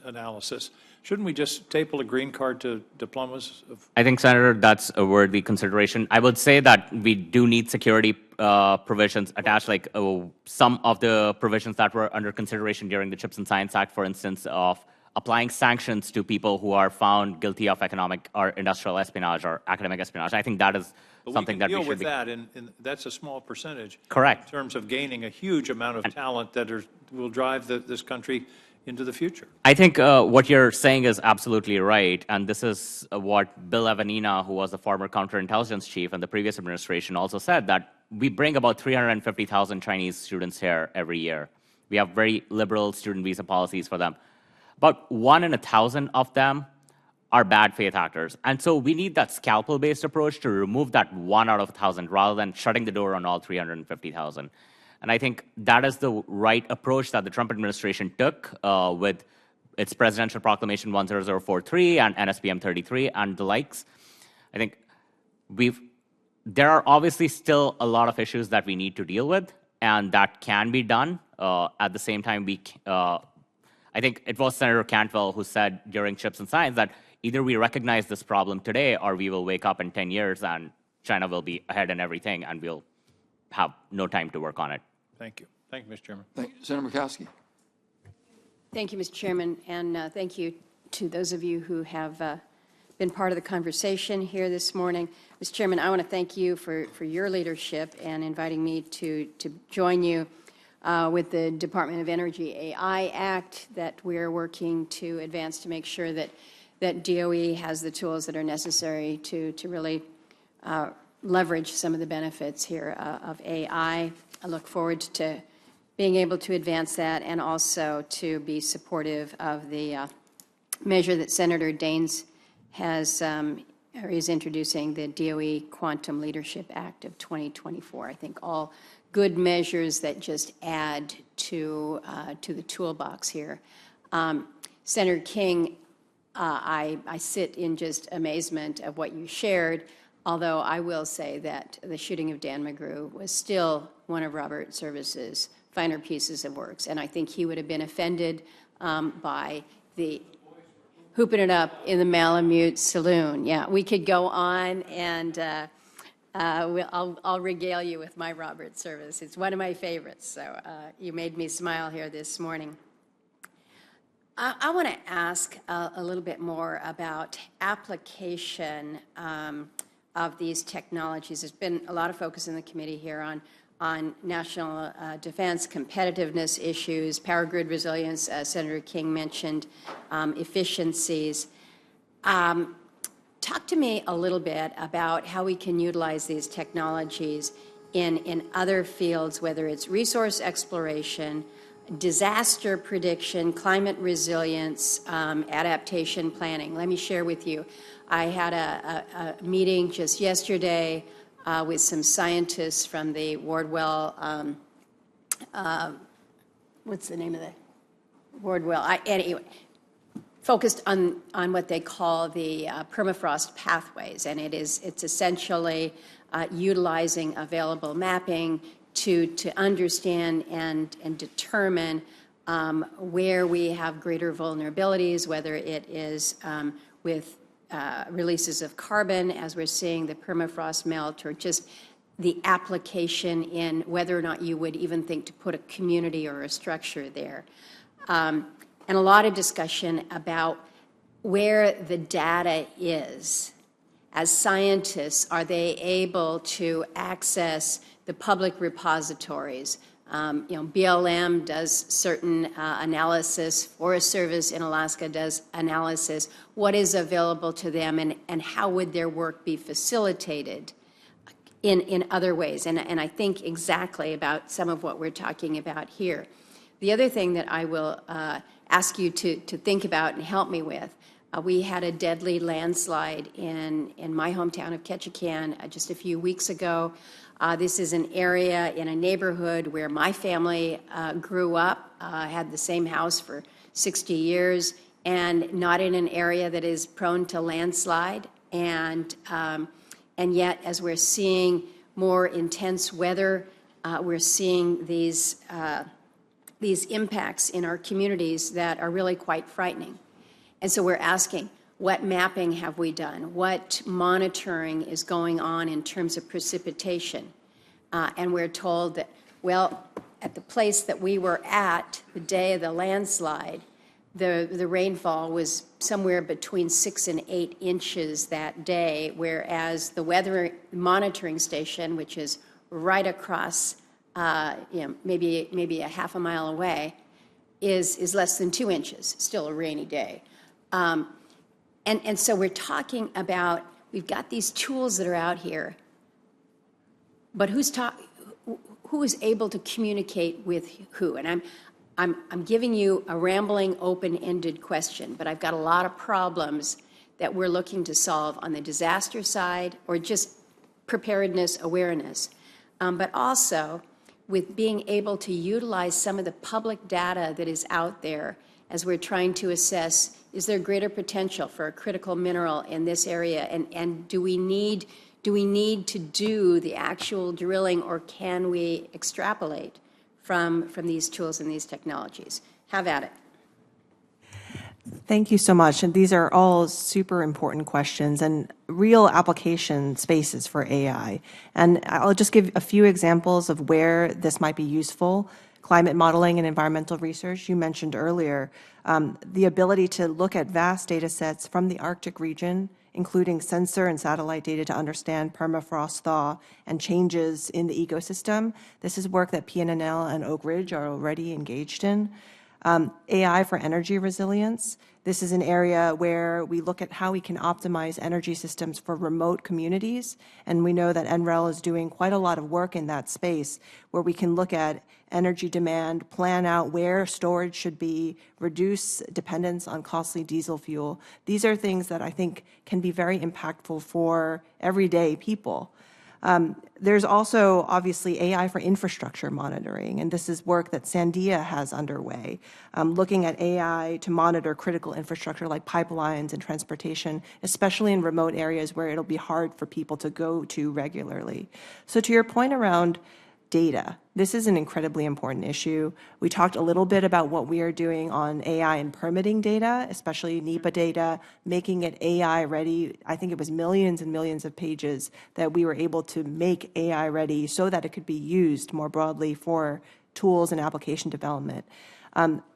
Speaker 8: analysis, shouldn't we just staple a green card to diplomas?
Speaker 6: I think, Senator, that's a worthy consideration. I would say that we do need security provisions attached, like some of the provisions that were under consideration during the CHIPS and Science Act, for instance, of applying sanctions to people who are found guilty of economic or industrial espionage or academic espionage. I think that is something that we should
Speaker 8: deal with that, and that's a small percentage.
Speaker 6: Correct.
Speaker 8: In terms of gaining a huge amount of talent that will drive this country into the future.
Speaker 6: I think what you're saying is absolutely right, and this is what Bill Evanina, who was the former counterintelligence chief in the previous administration, also said, that we bring about 350,000 Chinese students here every year. We have very liberal student visa policies for them. About 1 in 1,000 of them are bad faith actors. And so we need that scalpel-based approach to remove that 1 out of 1,000 rather than shutting the door on all 350,000. And I think that is the right approach that the Trump administration took with its presidential proclamation 10043 and NSPM 33 and the likes. I think there are obviously still a lot of issues that we need to deal with, and that can be done. At the same time, I think it was Senator Cantwell who said during CHIPS and Science that either we recognize this problem today or we will wake up in 10 years and China will be ahead in everything and we'll have no time to work on it.
Speaker 8: Thank you. Thank you, Mr. Chairman.
Speaker 1: Thank you. Senator Murkowski.
Speaker 11: Thank you, Mr. Chairman, and thank you to those of you who have been part of the conversation here this morning. Mr. Chairman, I want to thank you for your leadership and inviting me to join you with the Department of Energy AI Act that we're working to advance to make sure that DOE has the tools that are necessary to really leverage some of the benefits here of AI. I look forward to being able to advance that and also to be supportive of the measure that Senator Daines is introducing, the DOE Quantum Leadership Act of 2024. I think all good measures that just add to the toolbox here. Senator King, I sit in just amazement of what you shared, although I will say that the shooting of Dan McGrew was still one of Robert Service's finer pieces of works, and I think he would have been offended by the hooping it up in the Malamute Saloon. Yeah, we could go on, and I'll regale you with my Robert service. It's one of my favorites, so you made me smile here this morning. I want to ask a little bit more about application of these technologies. There's been a lot of focus in the committee here on national defense, competitiveness issues, power grid resilience, Senator King mentioned efficiencies. Talk to me a little bit about how we can utilize these technologies in other fields, whether it's resource exploration, disaster prediction, climate resilience, adaptation planning. Let me share with you. I had a meeting just yesterday with some scientists from the Wardwell, what's the name of the Wardwell? Anyway, focused on what they call the permafrost pathways, and it's essentially utilizing available mapping to understand and determine where we have greater vulnerabilities, whether it is with releases of carbon, as we're seeing the permafrost melt, or just the application in whether or not you would even think to put a community or a structure there. And a lot of discussion about where the data is. As scientists, are they able to access the public repositories? BLM does certain analysis, Forest Service in Alaska does analysis. What is available to them, and how would their work be facilitated in other ways? And I think exactly about some of what we're talking about here. The other thing that I will ask you to think about and help me with, we had a deadly landslide in my hometown of Ketchikan just a few weeks ago. This is an area in a neighborhood where my family grew up, had the same house for 60 years, and not in an area that is prone to landslide. And yet, as we're seeing more intense weather, we're seeing these impacts in our communities that are really quite frightening. And so we're asking, what mapping have we done? What monitoring is going on in terms of precipitation? And we're told that, well, at the place that we were at the day of the landslide, the rainfall was somewhere between 6 and 8 inches that day, whereas the weather monitoring station, which is right across, maybe a half a mile away, is less than 2 inches. Still a rainy day. And so we're talking about, we've got these tools that are out here, but who is able to communicate with who? And I'm giving you a rambling, open-ended question, but I've got a lot of problems that we're looking to solve on the disaster side, or just preparedness, awareness, but also with being able to utilize some of the public data that is out there as we're trying to assess, is there greater potential for a critical mineral in this area, and do we need to do the actual drilling, or can we extrapolate from these tools and these technologies? Have at it.
Speaker 4: Thank you so much. And these are all super important questions and real application spaces for AI. And I'll just give a few examples of where this might be useful. Climate modeling and environmental research, you mentioned earlier, the ability to look at vast data sets from the Arctic region, including sensor and satellite data to understand permafrost thaw and changes in the ecosystem. This is work that PNNL and Oak Ridge are already engaged in. AI for energy resilience. This is an area where we look at how we can optimize energy systems for remote communities. And we know that NREL is doing quite a lot of work in that space, where we can look at energy demand, plan out where storage should be, reduce dependence on costly diesel fuel. These are things that I think can be very impactful for everyday people. There's also obviously AI for infrastructure monitoring, and this is work that Sandia has underway, looking at AI to monitor critical infrastructure like pipelines and transportation, especially in remote areas where it'll be hard for people to go to regularly. So to your point around data. This is an incredibly important issue. We talked a little bit about what we are doing on AI and permitting data, especially NEPA data, making it AI ready. I think it was millions and millions of pages that we were able to make AI ready so that it could be used more broadly for tools and application development.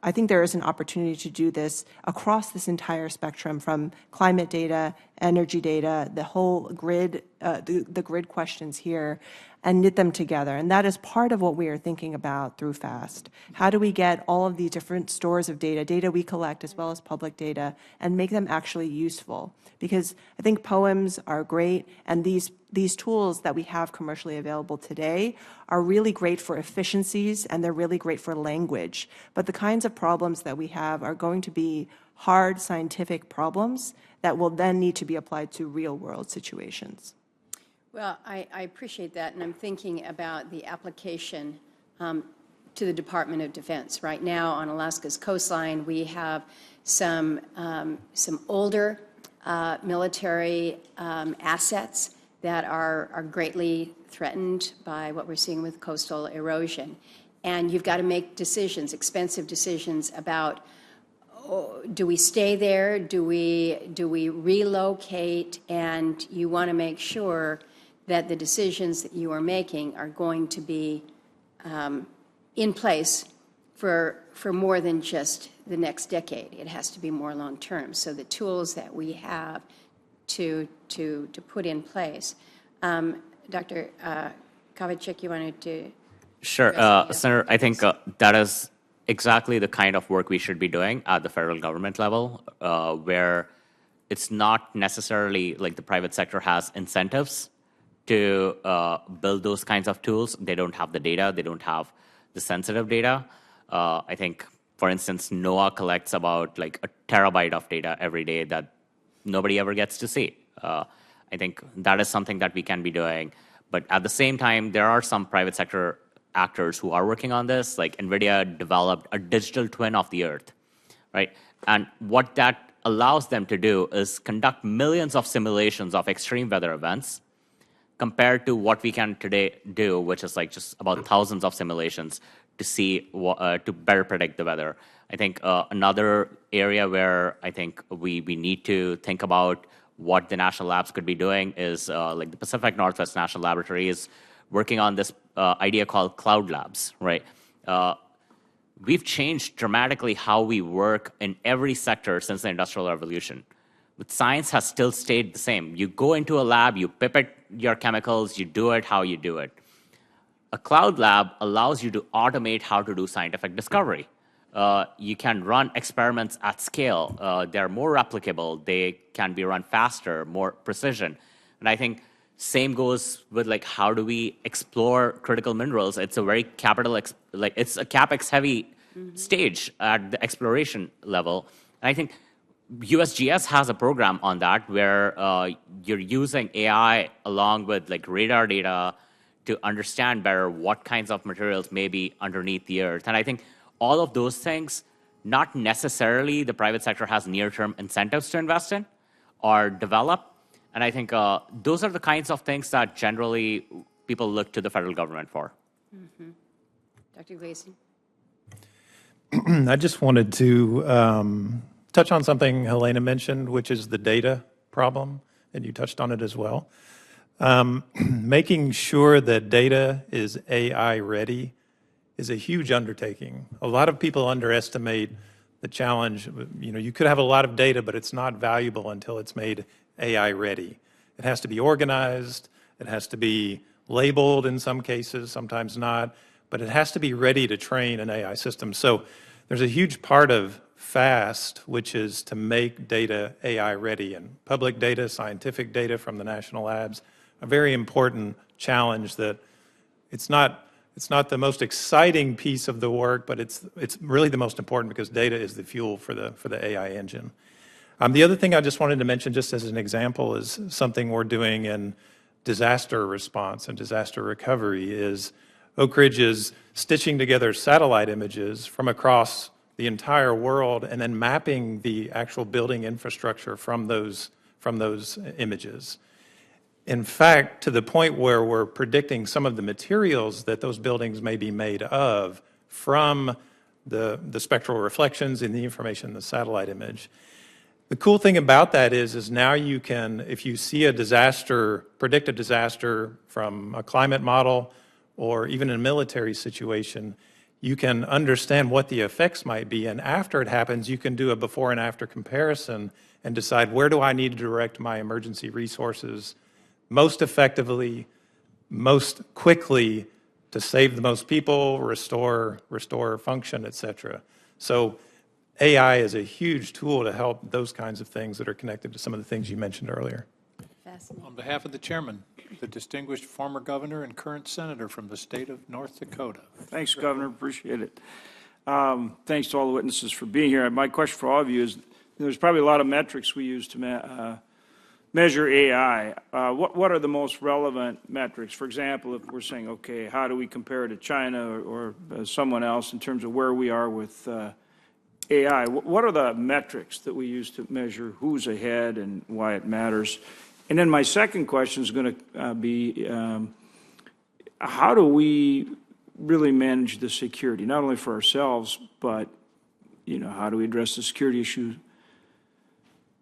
Speaker 4: I think there is an opportunity to do this across this entire spectrum, from climate data, energy data, the whole grid, the grid questions here, and knit them together. And that is part of what we are thinking about through FAST. How do we get all of these different stores of data we collect as well as public data, and make them actually useful? Because I think poems are great, and these tools that we have commercially available today are really great for efficiencies, and they're really great for language. But the kinds of problems that we have are going to be hard scientific problems that will then need to be applied to real-world situations.
Speaker 11: Well, I appreciate that, and I'm thinking about the application to the Department of Defense. Right now on Alaska's coastline, we have some older military assets that are greatly threatened by what we're seeing with coastal erosion. And you've got to make decisions, expensive decisions about, do we stay there? Do we relocate? And you want to make sure that the decisions that you are making are going to be in place for more than just the next decade. It has to be more long-term. So the tools that we have to put in place. Dr. Kovacic, you wanted to?
Speaker 6: Sure, Senator, I think that is exactly the kind of work we should be doing at the federal government level, where it's not necessarily like the private sector has incentives to build those kinds of tools. They don't have the data. They don't have the sensitive data. I think, for instance, NOAA collects about like a terabyte of data every day that nobody ever gets to see. I think that is something that we can be doing. But at the same time, there are some private sector actors who are working on this. Like NVIDIA developed a digital twin of the Earth, right? And what that allows them to do is conduct millions of simulations of extreme weather events compared to what we can today do, which is like just about thousands of simulations to see, to better predict the weather. I think another area where I think we need to think about what the national labs could be doing is like the Pacific Northwest National Laboratory is working on this idea called cloud labs, right? We've changed dramatically how we work in every sector since the Industrial Revolution. But science has still stayed the same. You go into a lab, you pipette your chemicals, you do it how you do it. A cloud lab allows you to automate how to do scientific discovery. You can run experiments at scale. They're more replicable. They can be run faster, more precision. And I think same goes with like how do we explore critical minerals? It's a very it's a capex heavy stage at the exploration level. And I think USGS has a program on that where you're using AI along with like radar data to understand better what kinds of materials may be underneath the earth. And I think all of those things, not necessarily the private sector has near-term incentives to invest in or develop. And I think those are the kinds of things that generally people look to the federal government for.
Speaker 11: Mm-hmm. Dr. Gleason?
Speaker 5: I just wanted to touch on something Helena mentioned, which is the data problem, and you touched on it as well. Making sure that data is AI ready is a huge undertaking. A lot of people underestimate the challenge. You know, you could have a lot of data, but it's not valuable until it's made AI ready. It has to be organized, it has to be labeled in some cases, sometimes not, but it has to be ready to train an AI system. So there's a huge part of FAST, which is to make data AI ready, and public data, scientific data from the national labs, a very important challenge that it's not the most exciting piece of the work, but it's really the most important because data is the fuel for the AI engine. The other thing I just wanted to mention, just as an example, is something we're doing in disaster response and disaster recovery is Oak Ridge is stitching together satellite images from across the entire world and then mapping the actual building infrastructure from those images. In fact, to the point where we're predicting some of the materials that those buildings may be made of from the spectral reflections in the information in the satellite image. The cool thing about that is now you can, if you see a disaster, predict a disaster from a climate model or even in a military situation, you can understand what the effects might be, and after it happens, you can do a before and after comparison and decide where do I need to direct my emergency resources most effectively, most quickly to save the most people, restore function, et cetera. So AI is a huge tool to help those kinds of things that are connected to some of the things you mentioned earlier.
Speaker 11: Fascinating.
Speaker 8: On behalf of the chairman, the distinguished former governor and current senator from the state of North Dakota.
Speaker 12: Thanks, Governor. Appreciate it. Thanks to all the witnesses for being here. My question for all of you is, there's probably a lot of metrics we use to measure AI. What are the most relevant metrics? For example, if we're saying, okay, how do we compare to China or someone else in terms of where we are with AI? What are the metrics that we use to measure who's ahead and why it matters? And then my second question is going to be, how do we really manage the security, not only for ourselves, but how do we address the security issue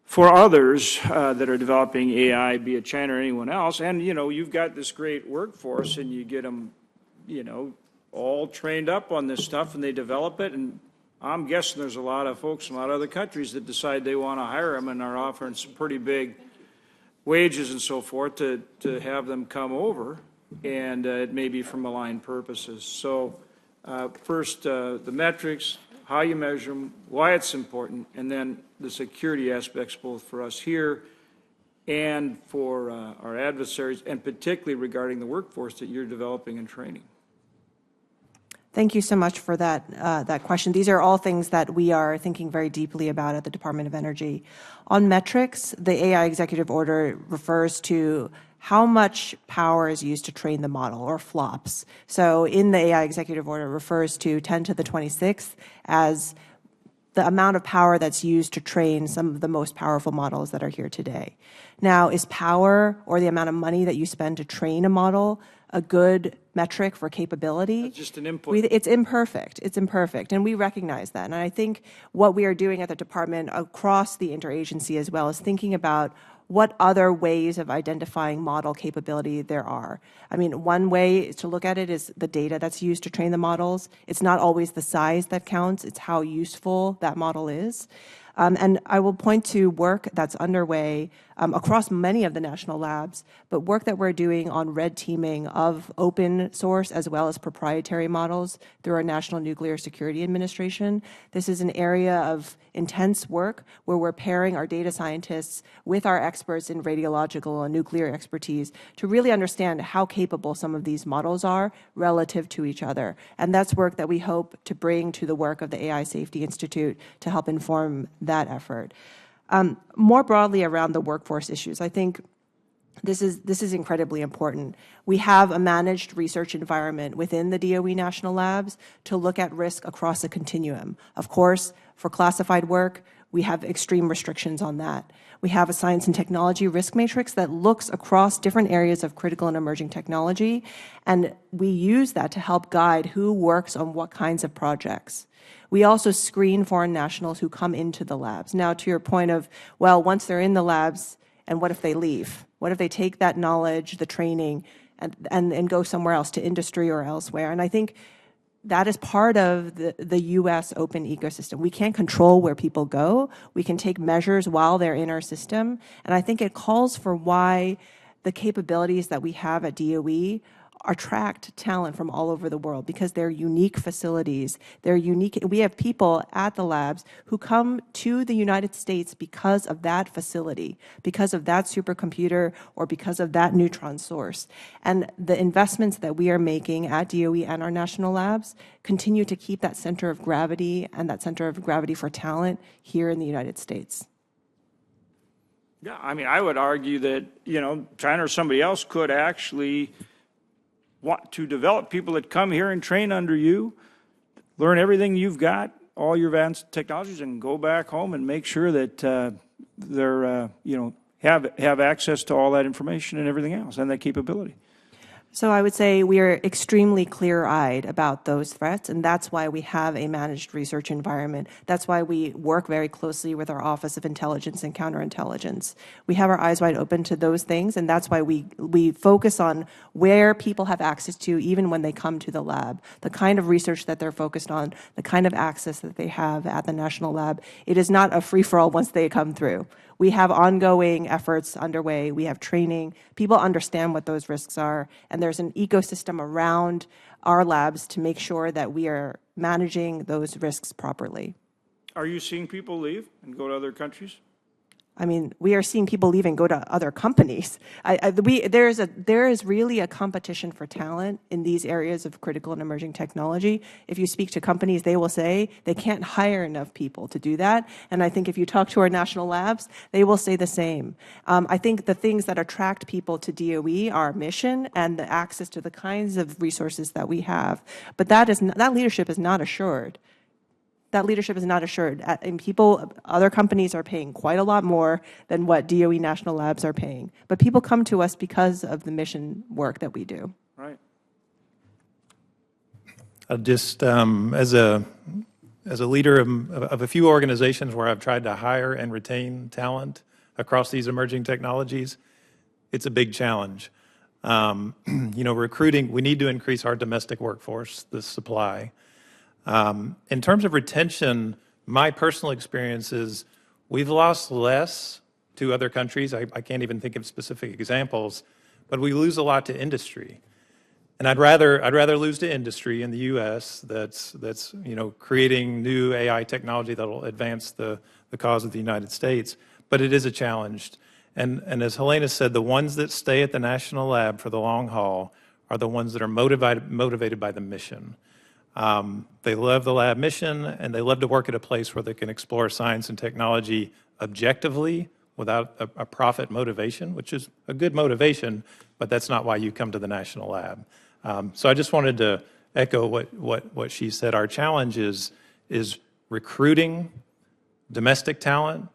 Speaker 12: for others that are developing AI, be it China or anyone else? And you've got this great workforce, and you get them, all trained up on this stuff, and they develop it. And I'm guessing there's a lot of folks from a lot of other countries that decide they want to hire them and are offering some pretty big wages and so forth to have them come over, and it may be for malign purposes. So first, the metrics, how you measure them, why it's important, and then the security aspects both for us here and for our adversaries, and particularly regarding the workforce that you're developing and training.
Speaker 4: Thank you so much for that question. These are all things that we are thinking very deeply about at the Department of Energy. On metrics, the AI executive order refers to how much power is used to train the model, or flops. So in the AI executive order, it refers to 10 to the 26th as the amount of power that's used to train some of the most powerful models that are here today. Now, is power, or the amount of money that you spend to train a model, a good metric for capability?
Speaker 12: That's just an input.
Speaker 4: It's imperfect. It's imperfect, and we recognize that. And I think what we are doing at the department across the interagency as well is thinking about what other ways of identifying model capability there are. I mean, one way to look at it is the data that's used to train the models. It's not always the size that counts, it's how useful that model is. And I will point to work that's underway across many of the national labs, but work that we're doing on red teaming of open source as well as proprietary models through our National Nuclear Security Administration. This is an area of intense work where we're pairing our data scientists with our experts in radiological and nuclear expertise to really understand how capable some of these models are relative to each other. And that's work that we hope to bring to the work of the AI Safety Institute to help inform that effort. More broadly around the workforce issues, I think this is incredibly important. We have a managed research environment within the DOE national labs to look at risk across a continuum. Of course, for classified work, we have extreme restrictions on that. We have a science and technology risk matrix that looks across different areas of critical and emerging technology, and we use that to help guide who works on what kinds of projects. We also screen foreign nationals who come into the labs. Now, to your point of, well, once they're in the labs, and what if they leave? What if they take that knowledge, the training, and go somewhere else, to industry or elsewhere? And I think that is part of the U.S. open ecosystem. We can't control where people go. We can take measures while they're in our system. And I think it calls for why the capabilities that we have at DOE attract talent from all over the world, because they're unique facilities. They're unique. We have people at the labs who come to the United States because of that facility, because of that supercomputer, or because of that neutron source. And the investments that we are making at DOE and our national labs continue to keep that center of gravity and that center of gravity for talent here in the United States.
Speaker 12: Yeah, I mean, I would argue that, China or somebody else could actually want to develop people that come here and train under you, learn everything you've got, all your advanced technologies, and go back home and make sure that they're, have access to all that information and everything else and that capability?
Speaker 4: So I would say we are extremely clear-eyed about those threats, and that's why we have a managed research environment. That's why we work very closely with our Office of Intelligence and Counterintelligence. We have our eyes wide open to those things, and that's why we focus on where people have access to even when they come to the lab, the kind of research that they're focused on, the kind of access that they have at the National Lab. It is not a free-for-all once they come through. We have ongoing efforts underway. We have training. People understand what those risks are, and there's an ecosystem around our labs to make sure that we are managing those risks properly.
Speaker 12: Are you seeing people leave and go to other countries?
Speaker 4: I mean, we are seeing people leave and go to other companies. There is really a competition for talent in these areas of critical and emerging technology. If you speak to companies, they will say they can't hire enough people to do that. And I think if you talk to our national labs, they will say the same. I think the things that attract people to DOE are mission and the access to the kinds of resources that we have. But that leadership is not assured. That leadership is not assured. And other companies are paying quite a lot more than what DOE national labs are paying. But people come to us because of the mission work that we do.
Speaker 12: Right.
Speaker 5: Just as a leader of a few organizations where I've tried to hire and retain talent across these emerging technologies, it's a big challenge. Recruiting, we need to increase our domestic workforce, the supply. In terms of retention, my personal experience is we've lost less to other countries. I can't even think of specific examples, but we lose a lot to industry. And I'd rather lose to industry in the U.S. that's creating new AI technology that'll advance the cause of the United States. But it is a challenge. And as Helena said, the ones that stay at the national lab for the long haul are the ones that are motivated by the mission. They love the lab mission, and they love to work at a place where they can explore science and technology objectively without a profit motivation, which is a good motivation, but that's not why you come to the national lab. So I just wanted to echo what she said. Our challenge is recruiting domestic talent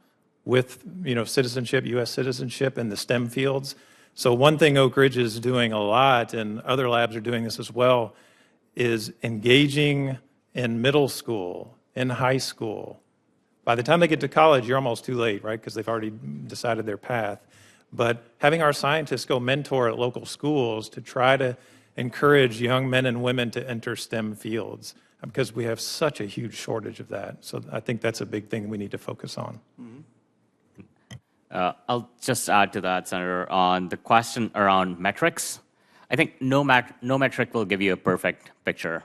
Speaker 5: with citizenship, U.S. citizenship in the STEM fields. So one thing Oak Ridge is doing a lot, and other labs are doing this as well, is engaging in middle school, in high school. By the time they get to college, you're almost too late, right? Because they've already decided their path. But having our scientists go mentor at local schools to try to encourage young men and women to enter STEM fields, because we have such a huge shortage of that. So I think that's a big thing we need to focus on.
Speaker 12: Mm-hmm.
Speaker 6: I'll just add to that, Senator, on the question around metrics. I think no metric will give you a perfect picture.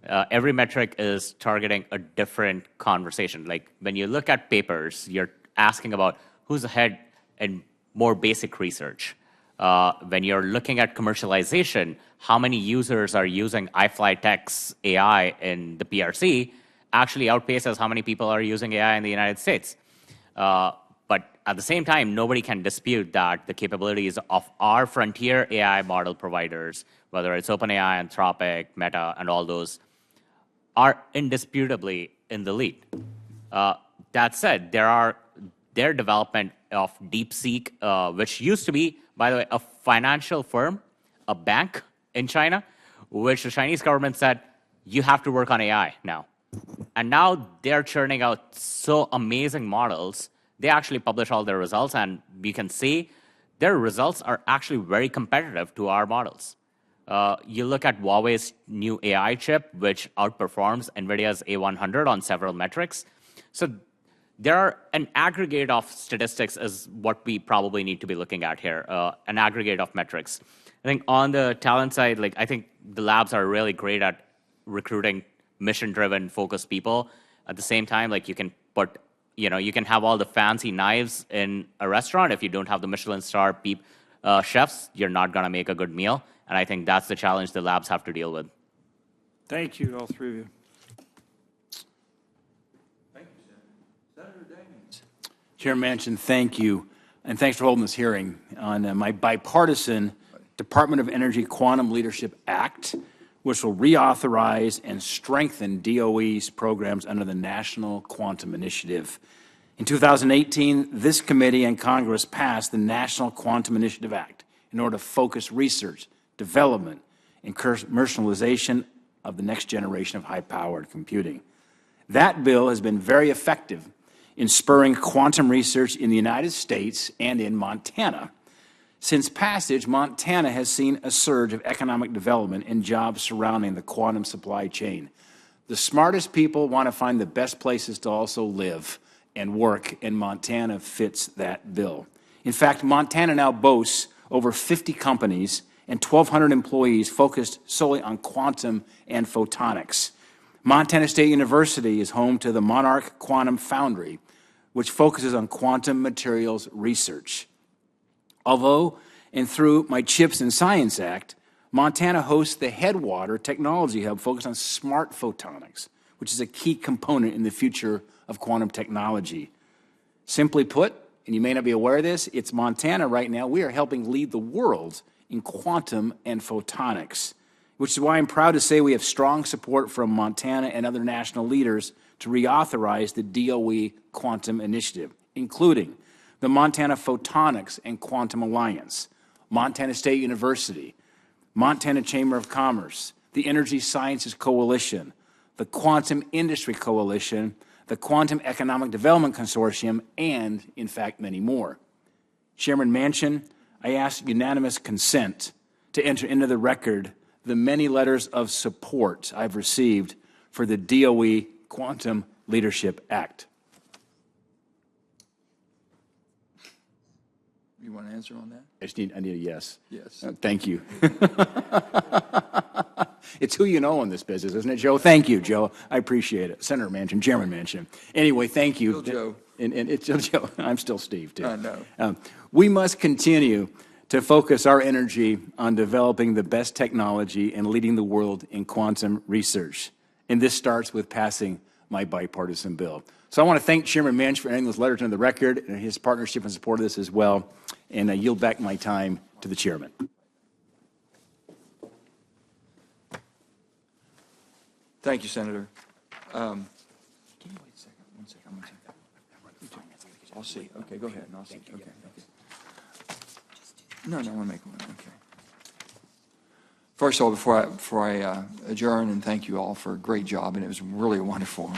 Speaker 6: Every metric is targeting a different conversation. Like when you look at papers, you're asking about who's ahead in more basic research. When you're looking at commercialization, how many users are using iFlyTech's AI in the PRC actually outpaces how many people are using AI in the United States. But at the same time, nobody can dispute that the capabilities of our frontier AI model providers, whether it's OpenAI, Anthropic, Meta, and all those, are indisputably in the lead. That said, their development of DeepSeek, which used to be, by the way, a financial firm, a bank in China, which the Chinese government said, you have to work on AI now. And now they're churning out so amazing models. They actually publish all their results, and we can see their results are actually very competitive to our models. You look at Huawei's new AI chip, which outperforms NVIDIA's A100 on several metrics. So there are an aggregate of statistics is what we probably need to be looking at here, an aggregate of metrics. I think on the talent side, I think the labs are really great at recruiting mission-driven, focused people. At the same time, you can put, you can have all the fancy knives in a restaurant. If you don't have the Michelin star chefs, you're not going to make a good meal. And I think that's the challenge the labs have to deal with.
Speaker 12: Thank you, all three of you.
Speaker 1: Thank you, Senator Daniels.
Speaker 13: Chairman Manchin, thank you. And thanks for holding this hearing on my bipartisan Department of Energy Quantum Leadership Act, which will reauthorize and strengthen DOE's programs under the National Quantum Initiative. In 2018, this committee and Congress passed the National Quantum Initiative Act in order to focus research, development, and commercialization of the next generation of high-powered computing. That bill has been very effective in spurring quantum research in the United States and in Montana. Since passage, Montana has seen a surge of economic development and jobs surrounding the quantum supply chain. The smartest people want to find the best places to also live and work, and Montana fits that bill. In fact, Montana now boasts over 50 companies and 1,200 employees focused solely on quantum and photonics. Montana State University is home to the Monarch Quantum Foundry, which focuses on quantum materials research. Although, and through my CHIPS and Science Act, Montana hosts the Headwater Technology Hub focused on smart photonics, which is a key component in the future of quantum technology. Simply put, and you may not be aware of this, it's Montana right now. We are helping lead the world in quantum and photonics, which is why I'm proud to say we have strong support from Montana and other national leaders to reauthorize the DOE Quantum Initiative, including the Montana Photonics and Quantum Alliance, Montana State University, Montana Chamber of Commerce, the Energy Sciences Coalition, the Quantum Industry Coalition, the Quantum Economic Development Consortium, and, in fact, many more. Chairman Manchin, I ask unanimous consent to enter into the record the many letters of support I've received for the DOE Quantum Leadership Act.
Speaker 1: You want to answer on that?
Speaker 13: I need a yes.
Speaker 1: Yes.
Speaker 13: Thank you. It's who you know in this business, isn't it, Joe? Thank you, Joe. I appreciate it. Senator Manchin, Chairman Manchin. Anyway, thank you.
Speaker 1: Still Joe.
Speaker 13: And it's still Joe. I'm still Steve, too.
Speaker 1: I know.
Speaker 13: We must continue to focus our energy on developing the best technology and leading the world in quantum research. And this starts with passing my bipartisan bill. So I want to thank Chairman Manchin for adding those letters into the record and his partnership and support of this as well. And I yield back my time to the chairman.
Speaker 1: Thank you, Senator. Can you wait a second? One second. I'm going to take that. I'll see. Okay, go ahead. And I'll see. Okay. No, I want to make one. Okay. First of all, before I adjourn, and thank you all for a great job, and it was really wonderful.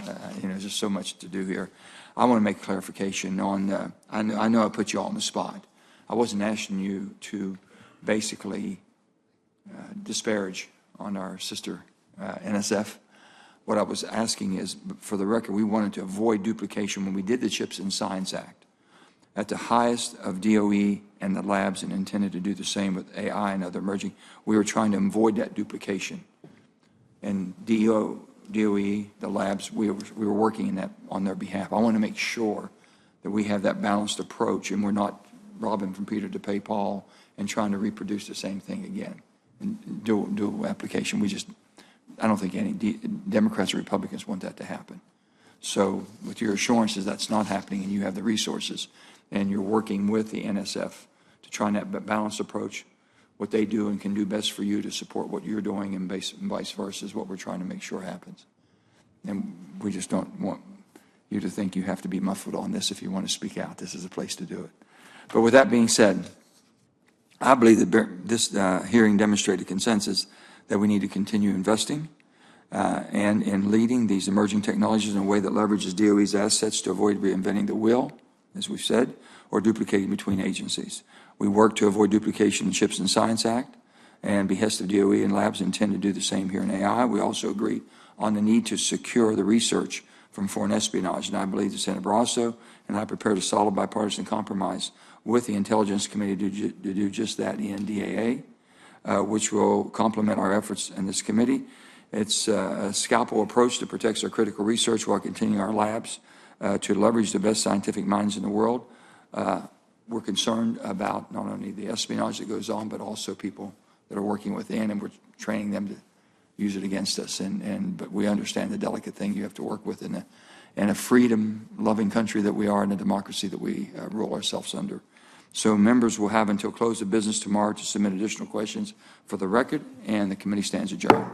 Speaker 1: Just so much to do here. I want to make a clarification on. I know I put you all on the spot. I wasn't asking you to basically disparage on our sister NSF. What I was asking is, for the record, we wanted to avoid duplication when we did the CHIPS and Science Act. At the highest of DOE and the labs, and intended to do the same with AI and other emerging, we were trying to avoid that duplication. And DOE, the labs, we were working in that on their behalf. I want to make sure that we have that balanced approach, and we're not robbing from Peter to pay Paul and trying to reproduce the same thing again and dual application. I don't think any Democrats or Republicans want that to happen. So with your assurances that's not happening, and you have the resources, and you're working with the NSF to try and have a balanced approach, what they do and can do best for you to support what you're doing, and vice versa is what we're trying to make sure happens. And we just don't want you to think you have to be muffled on this if you want to speak out. This is a place to do it. But with that being said, I believe that this hearing demonstrated consensus that we need to continue investing and in leading these emerging technologies in a way that leverages DOE's assets to avoid reinventing the wheel, as we've said, or duplicating between agencies. We work to avoid duplication in the CHIPS and Science Act, and behest of DOE and labs intend to do the same here in AI. We also agree on the need to secure the research from foreign espionage, and I believe that Senator Barrasso and I prepared a solid bipartisan compromise with the Intelligence Committee to do just that in DAA, which will complement our efforts in this committee. It's a scalpel approach that protects our critical research while continuing our labs to leverage the best scientific minds in the world. We're concerned about not only the espionage that goes on, but also people that are working within, and we're training them to use it against us. But we understand the delicate thing you have to work with in a freedom-loving country that we are, and a democracy that we rule ourselves under. So members will have until close of business tomorrow to submit additional questions for the record, and the committee stands adjourned.